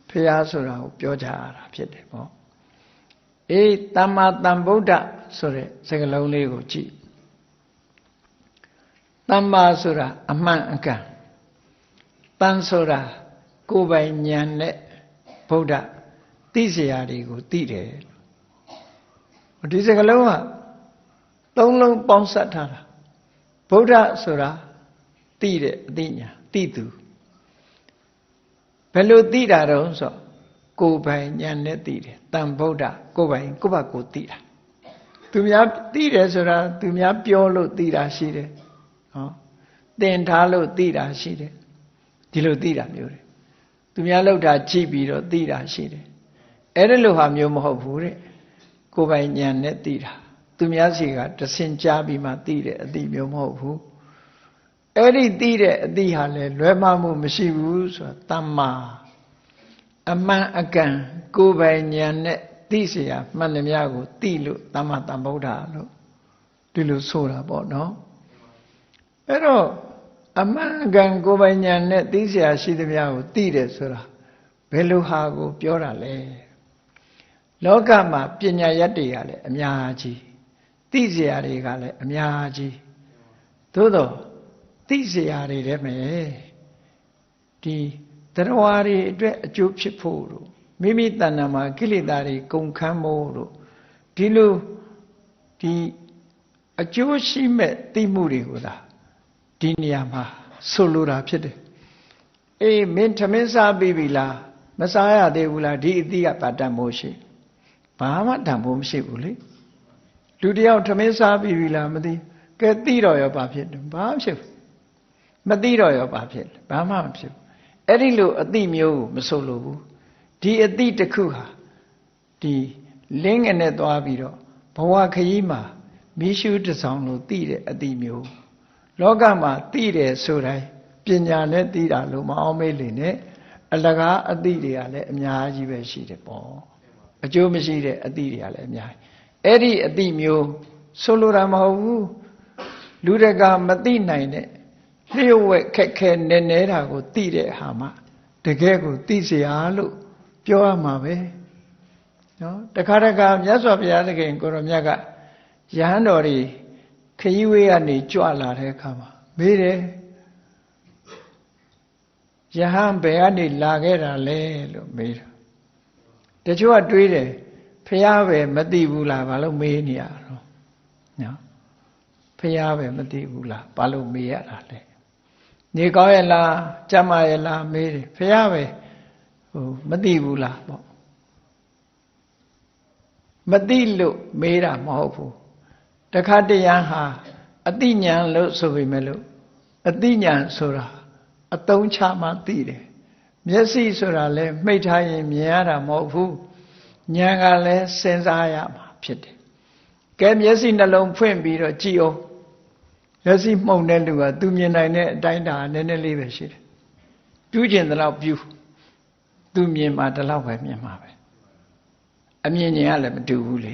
ဘုရားဆိုတာကိုပြောကြရတာဖြစ်တယ်ပေါ့အေးသမ္မာသမ္ဗုဒ္ဓဆိုတဲ့စကားလုံးလေးကိုကြည့်သမ္မာဆိုတာအမှန်အကန်တန်ဆိုတာကိုယ်ပိုင်ဉာဏ်နဲ့ဗုဒ္ဓသိเสียတွေကိုသိတယ်ဒီစကားလုံးကသုံးလုံးပေါင်းစပ်ထားတာဗုဒ္ဓဆိုတာသိတဲ့အသိဉာဏ်သိသူဘယ်လိုသိတာတော့ဆိုကိုယ်ပိုင်ဉာဏ်နဲ့သိတယ်တန်ဗုဒ္ဓကိုယ်ပိုင်ကိုယ့်ဘာကိုသိတာသူများသိတယ်ဆိုတာသူများပြောလို့သိတာရှိတယ်ဟောသင်ထားလို့သိတာရှိတယ်ဒီလိုသိတာမျိုးတွေသူများလောက်တာကြည့်ပြီးတော့သိတာရှိတယ်အဲ့ဒါလိုဟာမျိုးမဟုတ်ဘူးတဲ့ကိုယ်ပိုင်ဉာဏ်နဲ့သိတာသူများစီကတဆင်ကြားပြီးမှသိတဲ့အသိမျိုးမဟုတ်ဘူးအဲ့ဒီသိတဲ့အသိဟာလည်းလွဲမှားမှုမရှိဘူးဆိုတာသမ္မာအမှန်အကန်ကိုယ်ပိုင်ဉာဏ်နဲ့သိเสียမှန်သမျှကိုသိလို့သမ္မာသမ္ဗုဒ္ဓလို့ဒီလိုဆိုတာပေါ့နော်အဲ့တော့အမှန်အကန်ကိုယ်ပိုင်ဉာဏ်နဲ့သိเสียရှိသမျှကိုသိတယ်ဆိုတာဘယ်လိုဟာကိုပြောတာလဲလောကမှာပညာရတ်တွေကလည်းအများကြီးသိเสียတွေကလည်းအများကြီးသို့တော့သိเสียတွေတည်းမယ်ဒီတရားတွေအတွက်အကျိုးဖြစ်ဖို့တို့မိမိတဏ္ဍာမှာကိလေသာတွေကုန်ခန်းဖို့တို့ဒီလိုဒီအကျိုးရှိမဲ့သိမှုတွေကိုသာဒီနေရာမှာဆိုလိုတာဖြစ်တယ်အေးမင်းထမင်းစားပြီးပြီလားမစားရသေးဘူးလားဒီအသိကပါတတ်မို့ရှိဘာမှတန်ဖို့မရှိဘူးလေလူတယောက်ထမင်းစားပြီးပြီလားမသိကဲသိတော့ရောဘာဖြစ်တယ်ဘာမှဖြစ်ဘူးမသိတော့ရောဘာဖြစ်လဲဘာမှမဖြစ်ဘူးအဲ့ဒီလိုအသိမျိုးကိုမဆိုလိုဘူးဒီအသိတစ်ခုဟာဒီလင်းငယ်နဲ့သွားပြီးတော့ဘဝခရီးမှာမိရှုတဆောင်လို့သိတဲ့အသိမျိုးလောကမှာသိတယ်ဆိုတိုင်းပညာနဲ့သိတာလို့မအောင်မေးလေနဲ့အလကားအသိတွေကလည်းအများကြီးပဲရှိတယ်ပေါ့အကျိုးမရှိတဲ့အသိတွေကလည်းအများကြီးအဲ့ဒီအသိမျိုးဆိုလိုတာမဟုတ်ဘူးလူတကာမသိနိုင်တဲ့လျှို့ဝှက်ခက်ခဲနေနေတာကိုသိတဲ့ဟာမှတကယ်ကိုသိเสียလို့ပြောရမှာပဲနော်တခါတခါမြတ်စွာဘုရားသခင်ကိုရောမြတ်ကယဟန်တော်တွေခရီးဝေးကနေကြွလာတဲ့အခါမှာမေးတယ်ယဟန်ဘယ်ကနေလာခဲ့တာလဲလို့မေးတာ တချို့ကတွေးတယ်ဖះပဲမသိဘူးလားဘာလို့မေးနေရတော့နော်ဖះပဲမသိဘူးလားဘာလို့မေးရတာလဲနေကောင်းရဲ့လားကြမ်းမာရဲ့လားမေးတယ်ဖះပဲမသိဘူးလားပေါ့မသိလို့မေးတာမဟုတ်ဘူးတခါတရံဟာအတိညာလို့ဆိုပေမဲ့လို့အတိညာဆိုတာအတုံးချမှသိတယ်မျက်စိဆိုတာလည်းမှိတ်ထားရင်မြင်ရတာမဟုတ်ဘူးဉာဏ်ကလည်းစဉ်းစားရမှာဖြစ်တယ်ကဲမျက်စိနှလုံးဖွင့်ပြီးတော့ကြည့်အောင်မျက်စိမှုန်တဲ့လူကသူမြင်နိုင်တဲ့အတိုင်းတာနည်းနည်းလေးပဲရှိတယ်ပြုကျင်တဲ့လောက်ပြုသူမြင်မှတလောက်ပဲမြင်မှာပဲအမြင်ဉာဏ်ကလည်းမတူဘူးလေ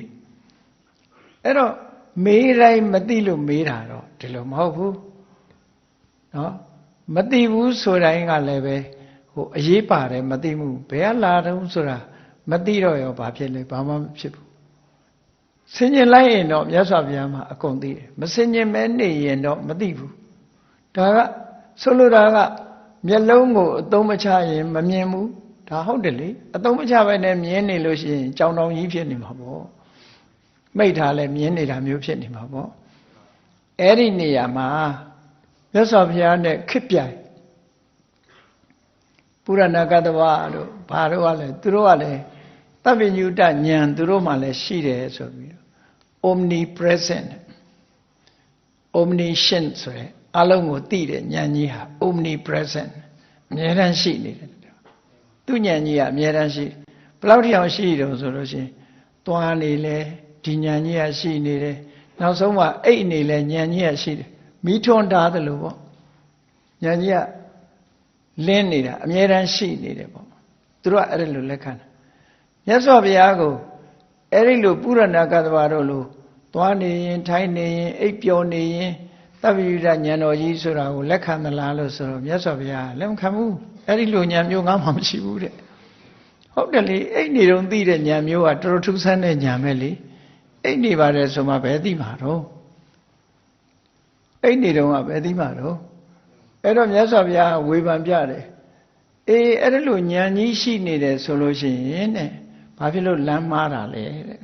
အဲ့တော့မေးတိုင်းမသိလို့မေးတာတော့ဒီလိုမဟုတ်ဘူးနော်မသိဘူးဆိုတိုင်းကလည်းပဲအရေးပါတယ်မသိမှုဘယ်ကလာတော့ဆိုတာမသိတော့ရောဘာဖြစ်လဲဘာမှမဖြစ်ဘူးဆင်ញင်လိုက်ရင်တော့မြတ်စွာဘုရားမှာအကုန်သိတယ်မဆင်ញင်မဲနေရင်တော့မသိဘူးဒါကဆိုလိုတာကမျက်လုံးကိုအသုံးမချရင်မမြင်ဘူးဒါဟုတ်တယ်လေအသုံးမချဘဲနဲ့မြင်နေလို့ရှိရင်ကြောင်တောင်ကြီးဖြစ်နေမှာပေါ့မိတ်ထားလဲမြင်နေတာမျိုးဖြစ်နေမှာပေါ့အဲ့ဒီနေရာမှာမြတ်စွာဘုရားနဲ့ခစ်ပြိုင်ပုရဏကတ္တဝတို့ဘာတို့ကလဲသူတို့ကလည်းသဗ္ဗညုတဉာဏ်သူတို့မှလည်းရှိတယ်ဆိုပြီးတော့ omnipresent omniscient ဆိုတဲ့အလုံးကိုသိတဲ့ဉာဏ်ကြီးဟာ omnipresent အမြဲတမ်းရှိနေတယ်သူဉာဏ်ကြီးကအမြဲတမ်းရှိဘယ်လောက်ထိအောင်ရှိတယ်ဆိုလို့ရှိရင်သွားနေလဲဒီဉာဏ်ကြီးကရှိနေတယ်နောက်ဆုံးမှအိတ်နေလဲဉာဏ်ကြီးကရှိတယ်မိထွန်းထားတယ်လို့ပေါ့ဉာဏ်ကြီးကလင်းနေတာအမြဲတမ်းရှိနေတယ်ပေါ့သူတို့ကအဲ့ဒါလိုလက်ခံတယ်မြတ်စွာဘုရားကိုအဲ့ဒီလိုပုရဏကတ္တဝါတို့လိုသွားနေရင်ထိုင်နေရင်အိပ်ပျော်နေရင်သဗ္ဗညုတဉာဏ်တော်ကြီးဆိုတာကိုလက်ခံသလားလို့ဆိုတော့မြတ်စွာဘုရားလက်မခံဘူးအဲ့ဒီလိုဉာဏ်မျိုးငါမှမရှိဘူးတဲ့ဟုတ်တယ်လေအိပ်နေတော့သိတဲ့ဉာဏ်မျိုးကတော်တော်ထူးဆန်းတဲ့ဉာဏ်ပဲလေအိပ်နေပါတယ်ဆိုမှဘယ်သိမှာတော့အိပ်နေတော့ကဘယ်သိမှာတော့အဲ့တော့မြတ်စွာဘုရားဝေဖန်ပြတယ်အေးအဲ့ဒါလိုဉာဏ်ကြီးရှိနေတယ်ဆိုလို့ရှိရင်တဲ့ဘာဖြစ်လို့လမ်းမှားတာလဲတဲ့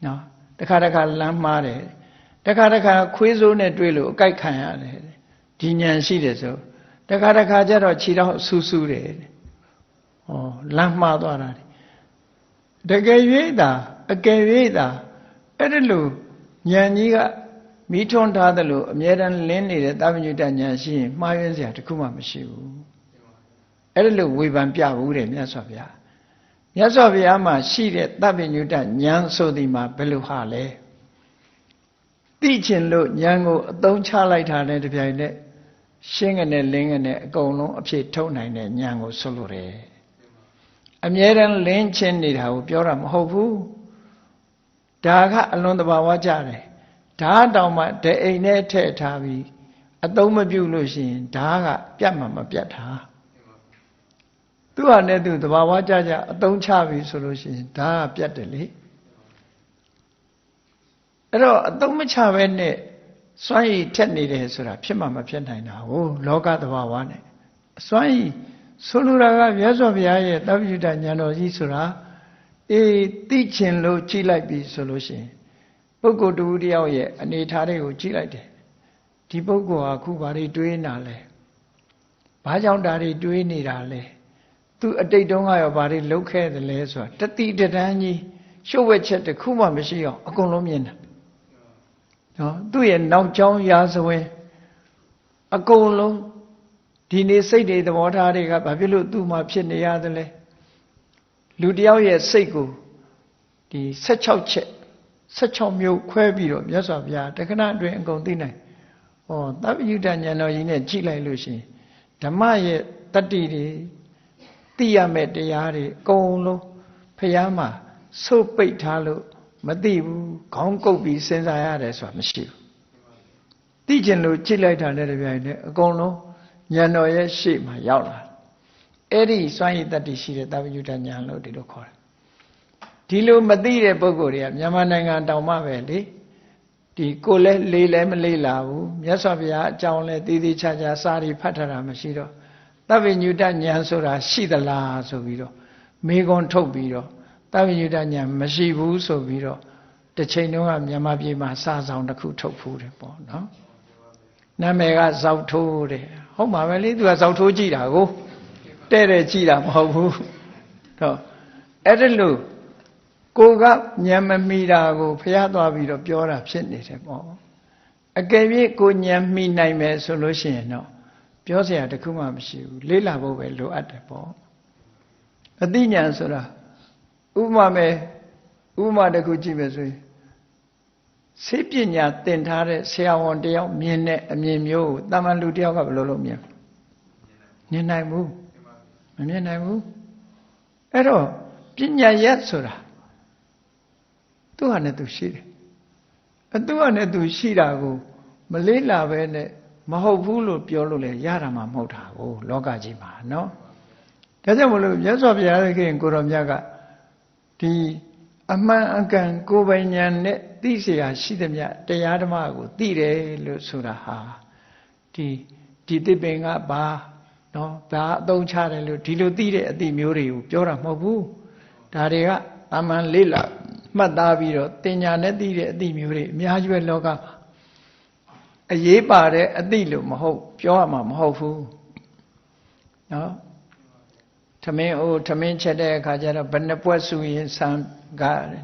နော်တခါတခါလမ်းမှားတယ်တခါတခါခွေးစိုးနဲ့တွေ့လို့အကြိုက်ခံရတယ်ဒီဉာဏ်ရှိတယ်ဆိုတခါတခါကျတော့ခြေတော့ဆူဆူတယ်ဟောလမ်းမှားသွားတာတကယ်၍သာအကယ်၍သာအဲ့ဒါလိုဉာဏ်ကြီးကမိထွန်းထားသလိုအမြဲတမ်းလင်းနေတဲ့သဗ္ဗညုတဉာဏ်ရှိရင်မှားယွင်းစရာတခုမှမရှိဘူးအဲ့ဒါလိုဝေဖန်ပြဘူးတဲ့မြတ်စွာဘုရားမြတ်စွာဘုရားမှာရှိတဲ့သဗ္ဗညုတဉာဏ်ဆိုဒီမှာဘယ်လိုဟာလဲသိချင်လို့ဉာဏ်ကိုအသုံးချလိုက်တာနဲ့တပြိုင်နက်ရှင်းကနေလင်းကနေအကုန်လုံးအဖြစ်ထုတ်နိုင်တဲ့ဉာဏ်ကိုဆိုလိုတယ်အမြဲတမ်းလင်းချင်းနေတာကိုပြောတာမဟုတ်ဘူးဒါကအလွန်တဘာဝကြတယ်ဓာတ်တောင်မှတအိမ်နဲ့ထည့်ထားပြီးအသုံးမပြုလို့ရှိရင်ဓာတ်ကပြတ်မှမပြတ်တာသူ့ဟာနဲ့သူတဘာဝကြကြအသုံးချပြီဆိုလို့ရှိရင်ဓာတ်ကပြတ်တယ်လေအဲ့တော့အသုံးမချဘဲနဲ့စွမ်းရည်ထက်နေတယ်ဆိုတာဖြစ်မှမဖြစ်နိုင်တာဟုတ်လောကတဘာဝနဲ့စွမ်းရည်ဆိုလိုတာကမြတ်စွာဘုရားရဲ့သဗ္ဗညုတဉာဏ်တော်ကြီးဆိုတာအေးသိချင်လို့ကြည့်လိုက်ပြီဆိုလို့ရှိရင်ပုဂ္ဂိုလ်တူတယောက်ရဲ့အနေထားတွေကိုကြည့်လိုက်တယ်ဒီပုဂ္ဂိုလ်ဟာခုဘာတွေတွေးနေတာလဲဘာကြောင့်ဒါတွေတွေးနေတာလဲသူအတိတ်တုန်းကရောဘာတွေလုပ်ခဲ့တယ်လဲဆိုတာတတိတတန်းကြီးရှုပ်ဝက်ချက်တစ်ခုမှမရှိအောင်အကုန်လုံးမြင်တာနော်သူ့ရဲ့နောက်ကြောင်းရာဇဝင်အကုန်လုံးဒီနေ့စိတ်တွေသဘောထားတွေကဘာဖြစ်လို့သူ့မှာဖြစ်နေရသလဲလူတယောက်ရဲ့စိတ်ကိုဒီ16ချက်16မျိုးခွဲပြီးတော့မြတ်စွာဘုရားတက္ကနာအတွင်းအကုန်သိနိုင်ဟောသဗ္ဗညုတဉာဏ်တော်ကြီးနဲ့ကြည့်လိုက်လို့ရှိရင်ဓမ္မရဲ့တတ္တိတွေသိရမယ့်တရားတွေအကုန်လုံးဘုရားမှာစုပ်ပိတ်ထားလို့မသိဘူးခေါင်းကုပ်ပြီးစဉ်းစားရတယ်ဆိုတာမရှိဘူးသိကျင်လို့ကြည့်လိုက်တာနဲ့တပြိုင်တည်းအကုန်လုံးဉာဏ်တော်ရဲ့ရှေ့မှာရောက်လာအဲ့ဒီစွမ်းရည်တတ္တိရှိတဲ့သဗ္ဗညုတဉာဏ်လို့ဒီလိုခေါ်တယ်ဒီလိုမသိတဲ့ပုဂ္ဂိုလ်တွေကမြန်မာနိုင်ငံတောင်မှပဲလေဒီကိုယ်လည်းလေးလည်းမလေးလာဘူးမြတ်စွာဘုရားအကြောင်းလည်းသေးသေးချာချာစာရီဖတ်ထားတာမရှိတော့သဗ္ဗညုတဉာဏ်ဆိုတာရှိသလားဆိုပြီးတော့မေခွန်းထုတ်ပြီးတော့ သဗ္ဗညုတညာမရှိဘူးဆိုပြီးတော့တစ်ချိန်တုန်းကမြန်မာပြည်မှာစာဆောင်တစ်ခုထုတ်ဖူးတယ်ပေါ့နော်နာမည်ကဇောက်ထိုးတဲ့ဟုတ်မှာပဲလေသူကဇောက်ထိုးကြည့်တာကိုတဲ့ကြည့်တာမဟုတ်ဘူးတော့အဲ့ဒါလို့ကိုကဉာဏ်မမီတာကိုဖျားသွားပြီးတော့ပြောတာဖြစ်နေတယ်ပေါ့အကယ်၍ကိုဉာဏ်မီနိုင်မယ်ဆိုလို့ရှိရင်တော့ပြောစရာတခုမှမရှိဘူးလေ့လာဖို့ပဲလိုအပ်တယ်ပေါ့အသိဉာဏ်ဆိုတာဥပမာတခုကြည့်မယ်ဆိုရင်စိတ်ပညာသင်ထားတဲ့ဆရာဝန်တယောက်မြင်တဲ့အမြင်မျိုးကိုတာမန်လူတယောက်ကဘယ်လိုလုပ်မြင်နိုင်ဘူးမမြင်နိုင်ဘူးအဲ့တော့ပညာရက်ဆိုတာသူ့ဟာနဲ့သူရှိတယ်သူ့ဟာနဲ့သူရှိတာကိုမလေးလာပဲနဲ့မဟုတ်ဘူးလို့ပြောလို့လည်းရတာမှမဟုတ်တာကိုလောကကြီးမှာနော်ဒါကြောင့်မလို့မြတ်စွာဘုရားခင်ကိုရောမြတ်ကဒီအမှန်အကန်ကိုယ်ပိုင်ဉာဏ်နဲ့သိเสียရှိသမျှတရားဓမ္မကိုသိတယ်လို့ဆိုတာဟာဒီသစ်ပင်ကဘာနော်ဒါအသုံးချတယ်လို့ဒီလိုသိတဲ့အသိမျိုးတွေကိုပြောတာမဟုတ်ဘူးဒါတွေကအမှန်လေးလာမှတ်သားပြီးတော့တင်ညာနဲ့သိတဲ့အသိမျိုးတွေအများကြီးပဲလောကမှာအရေးပါတဲ့အသိလို့မဟုတ်ပြောရမှာမဟုတ်ဘူးနော်ထမင်းချက်တဲ့အခါကျတော့ဘယ်နှပွက်စုရင်ဆံက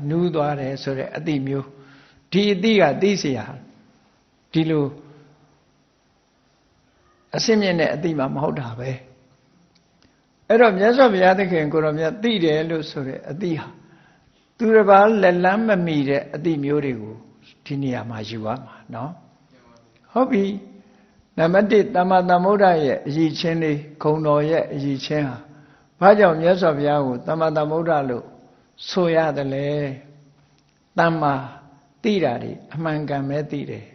နူးသွားတယ်ဆိုတဲ့အသိမျိုးဒီအသိကသိเสียဒီလိုအစင်းမြင့်တဲ့အသိမှမဟုတ်တာပဲအဲ့တော့မြတ်စွာဘုရားသခင်ကိုရောမြတ်သိတယ်လို့ဆိုတဲ့အသိဟာသူတစ်ပါးလက်လန်းမမီတဲ့အသိမျိုးတွေကိုဒီနေရာမှာယူရမှာနော်ဟုတ်ပြီနံပါတ်1သမ္မာသမ္ဗုဒ္ဓရဲ့အရည်ချင်းလေးဂုဏ်တော်ရဲ့အရည်ချင်းဟာဘာကြောင့်မြတ်စွာဘုရားကိုသမ္မာသမ္ဗုဒ္ဓလို့ဆိုရတယ်လေသမ္မာသိတာတွေအမှန်ကန်ပဲသိတယ်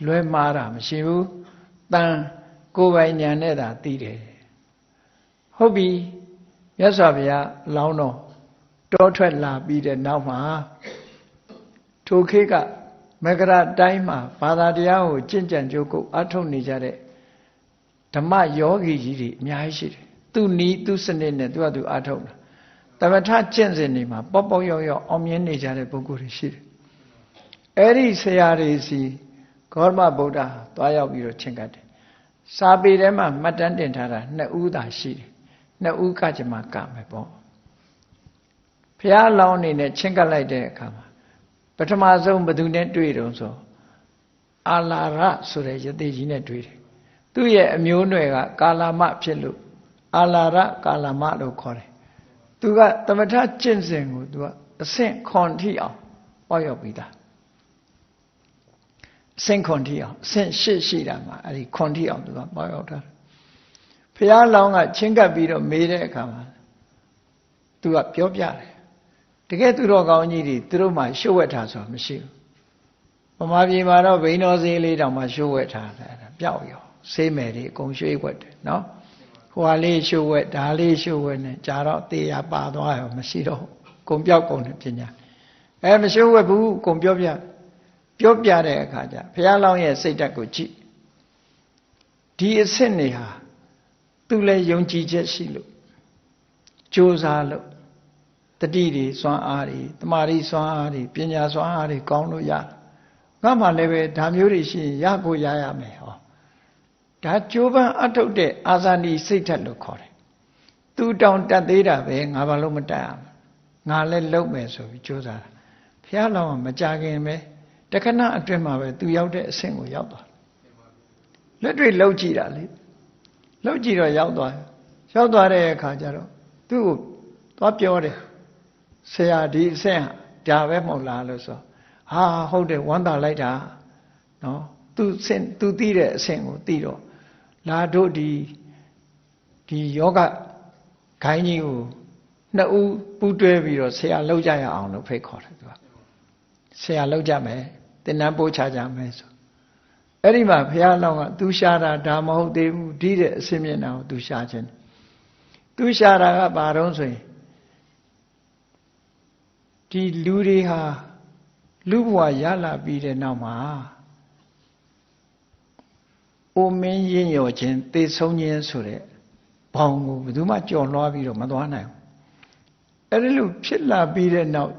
လွဲမှားတာမရှိဘူးတန်ကိုယ်ပိုင်ဉာဏ်နဲ့သာသိတယ်ဟုတ်ပြီမြတ်စွာဘုရားလောင်းတော်တောထွက်လာပြီးတဲ့နောက်မှာထိုခေတ်ကမကရတိုင်းမှာဘာသာတရားကိုကျင့်ကြံကြိုးကုပ်အထုတ်နေကြတဲ့ဓမ္မယောဂီကြီးတွေအများကြီးရှိတယ်သူနီးသူစနစ်နဲ့သူကသူအထုတ်တာသမထကျင့်စဉ်တွေမှာပေါ့ပေါ့ရောက်ရောက်အောင်မြင်နေကြတဲ့ပုဂ္ဂိုလ်တွေရှိတယ်အဲ့ဒီဆရာတွေစီဂေါတမဗုဒ္ဓသွားရောက်ပြီးတော့ချင့်ကပ်တယ်စာပေထဲမှာမှတ်တမ်းတင်ထားတာ2ဦးသာရှိတယ်2ဦးကကြမှာကမယ်ပေါ့ဘုရားလောင်းအနေနဲ့ချင့်ကပ်လိုက်တဲ့အခါမှာပထမဆုံးဘယ်သူနဲ့တွေ့တုံးဆိုအာလာရဆိုတဲ့ယသိကြီးနဲ့တွေ့တယ်သူ့ရဲ့အမျိုးနွယ်ကကာလမဖြစ်လို့အာလာရကာလမလို့ခေါ်တယ်သူကသမထကျင့်စဉ်ကိုသူကအဆင့်ခွန်ထိအောင်ပေါက်ရောက်ပြီးသားအဆင့်ခွန်ထိအောင်အဆင့်ရှစ်ရှိတာမှာအဲဒီခွန်ထိအောင်သူကပေါက်ရောက်တာဘုရားလောင်းကချင်းကပ်ပြီးတော့မေးတဲ့အခါမှာသူကပြောပြတယ်တကယ်သူတော်ကောင်းကြီးတွေသူတို့မှရှုပ်ဝက်ထားဆိုတာမရှိဘူးဗမာပြည်မှာတော့ဘိန်းတော်စေးလေးတောင်မှရှုပ်ဝက်ထားတယ်ပျောက်ရောဆေးမယ်တွေအကုန်ရွှေ့ဝက်တယ်နော်ဟိုဟာလေးရှုပ်ဝက်ဒါလေးရှုပ်ဝက်နဲ့ကြာတော့တေးရပါသွားရောမရှိတော့ကုန်ပြောက်ကုန်တဲ့ပညာမရှုပ်ဝက်ဘူးကုန်ပြောပြတဲ့အခါကျဘုရားလောင်းရဲ့စိတ်ဓာတ်ကိုကြည့်ဒီအဆင့်နေဟာသူလည်းယုံကြည်ချက်ရှိလို့ကြိုးစားလို့တတိတွေစွမ်းအားတွေတမာရီစွမ်းအားတွေပညာစွမ်းအားတွေကောင်းလို့ရငါမှလည်းပဲဒါမျိုးတွေရှိရင်ရကိုရရမယ်ဟောဒါကြိုးပမ်းအထုတ်တဲ့အာဇာနည်စိတ်ဓာတ်လို့ခေါ်တယ်သူတောင်တတ်သေးတာပဲငါဘာလို့မတတ်ရမလဲငါလည်းလုပ်မယ်ဆိုပြီးကြိုးစားတာဘုရားလောင်းကမကြခင်ပဲတခဏအတွင်းမှာပဲသူရောက်တဲ့အဆင့်ကိုရောက်သွားလက်တွေ့လှုပ်ကြည့်တာလေလှုပ်ကြည့်တော့ရောက်သွားတဲ့အခါကျတော့သူ့ကိုသွားပြောတယ်ဆရာဒီအဆင့်ဒါပဲမဟုတ်လားလို့ဆိုဟာဟုတ်တယ်ဝမ်းသာလိုက်တာနော်သူသိတဲ့အဆင့်ကိုသိတော့လာတို့ဒီယောဂဂိုင်းကြီးကိုနှစ်ဦးပူးတွဲပြီးတော့ဆရာလောက်ကြရအောင်လို့ဖိတ်ခေါ်တယ်သူကဆရာလောက်ကြမယ်သင်္นานပို့ချကြမယ်ဆိုအဲ့ဒီမှာဘုရားလောင်းကသူရှာတာဒါမဟုတ်သေးဘူးဒီတဲ့အစင်းမျက်နှာကိုသူရှာခြင်းသူရှာတာကဘာတော့ဆိုရင်ဒီလူတွေဟာလူဘဝရလာပြီးတဲ့နောက်မှာအိုမင်းရင်းရောခြင်းသေဆုံးခြင်းဆိုတဲ့ဘောင်ကိုဘယ်သူမှကြော်လွှားပြီးတော့မသွားနိုင်ဘူး အဲ့ဒီလိုဖြစ်လာပြီးတဲ့နောက်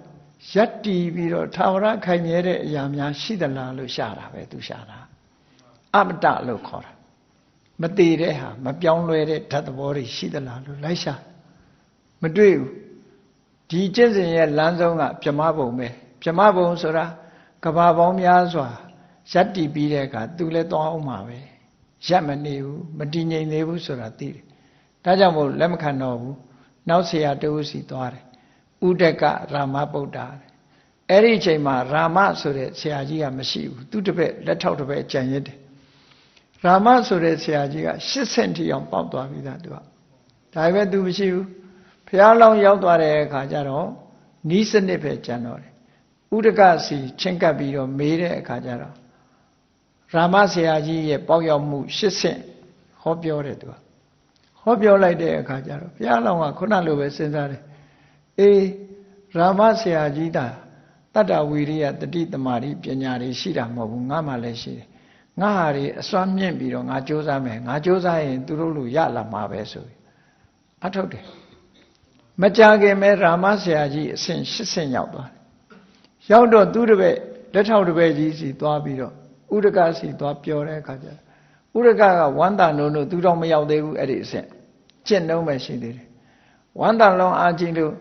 ရပ်တည်ပြီးတော့ထာဝရခိုင်မြဲတဲ့အရာများရှိသလားလို့ရှာတာပဲသူရှာတာအမတလို့ခေါ်တာမတည်တဲ့ဟာမပြောင်းလဲတဲ့ဓာတ်သဘောတွေရှိသလားလို့လိုက်ရှာမတွေ့ဘူးဒီကျင့်စဉ်ရဲ့လမ်းဆုံးကဗြဟ္မဘုံပဲဗြဟ္မဘုံဆိုတာကဘာပေါင်းများစွာရပ်တည်ပြီးတဲ့အခါသူလည်းသွားအောင်မှာပဲရပ်မနေဘူးမတည်ငြိမ်သေးဘူးဆိုတာသိတယ်ဒါကြောင့်မို့လက်မခံတော့ဘူးနောက်ဆရာတဦးစီသွားတယ်ဥဒကရာမဗုဒ္ဓအဲ့ဒီအချိန်မှာရာမဆိုတဲ့ဆရာကြီးကမရှိဘူးသူတပည့်လက်ထောက်တပည့်ကြံရစ်တယ်ရာမဆိုတဲ့ဆရာကြီးက80 ထိအောင်ပေါက်သွားပြီသားသူကဒါပေမဲ့သူမရှိဘူးဘုရားလောင်းရောက်သွားတဲ့အခါကျတော့နီးစနစ်ပဲကျန်တော့တယ်ဥဒကစီချင်းကပ်ပြီးတော့မေးတဲ့အခါကျတော့ရာမဆရာကြီးရဲ့ပေါက်ရောက်မှု80ဟောပြောတယ်သူကဟောပြောလိုက်တဲ့အခါကျတော့ဘုရားလောင်းကခုနလိုပဲစဉ်းစားတယ်အေးရာမဆရာကြီးတာတတ္တဝီရိယတတိတမာတိပညာတွေရှိတာမဟုတ်ဘူးငါမှလည်းရှိတယ်ငါဟာတွေအစွမ်းမြင့်ပြီးတော့ငါစ조사မယ်ငါစ조사ရင်သူတို့လိုရလာမှာပဲဆိုပြီးအထုတ်တယ်မကြခင်မဲ့ရာမဆရာကြီးအဆင့်80ရောက်သွားတယ်ရောက်တော့သူတပည့်လက်ထောက်တပည့်ကြီးစီသွားပြီးတော့ဥဒကစီသွားပြောတဲ့အခါကျဥဒကကဝန္တာနုံတို့သူတော့မရောက်သေးဘူးအဲ့ဒီအဆင့်ကျင့်နှုံးပဲရှိသေးတယ်ဝန္တာလုံးအားကြီးလို့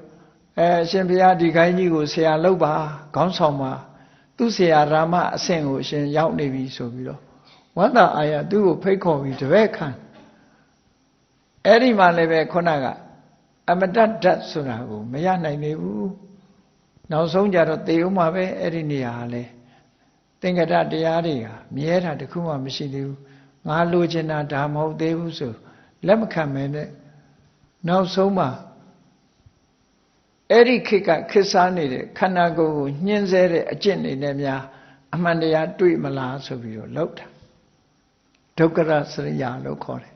အရှင်ဘုရားဒီခိုင်းကြီးကိုဆရာလုပ်ပါခေါင်းဆောင်ပါသူဆရာရာမအဆင့်ကိုအရှင်ရောက်နေပြီဆိုပြီးတော့ဝန္တာအာရသူ့ကိုဖိတ်ခေါ်ပြီးတပည့်ခံအဲ့ဒီမှာလည်းပဲခုနကအမတတ်ဓာတ်ဆိုတာကိုမရနိုင်သေးဘူးနောက်ဆုံးကြတော့သေဦးမှာပဲအဲ့ဒီနေရာကလည်းသင်္ကတတရားတွေကမြဲတာတခုမှမရှိသေးဘူးငါလိုချင်တာဒါမဟုတ်သေးဘူးဆိုလက်မခံမဲနဲ့နောက်ဆုံးမှာအဲ့ဒီခေတ်ကခေတ်စားနေတဲ့ခန္ဓာကိုယ်ကိုညှင်းဆဲတဲ့အကျင့်တွေနဲ့များအမှန်တရားတွေ့မလားဆိုပြီးတော့လောက်တာဒုက္ခရစရိယာလို့ခေါ်တယ်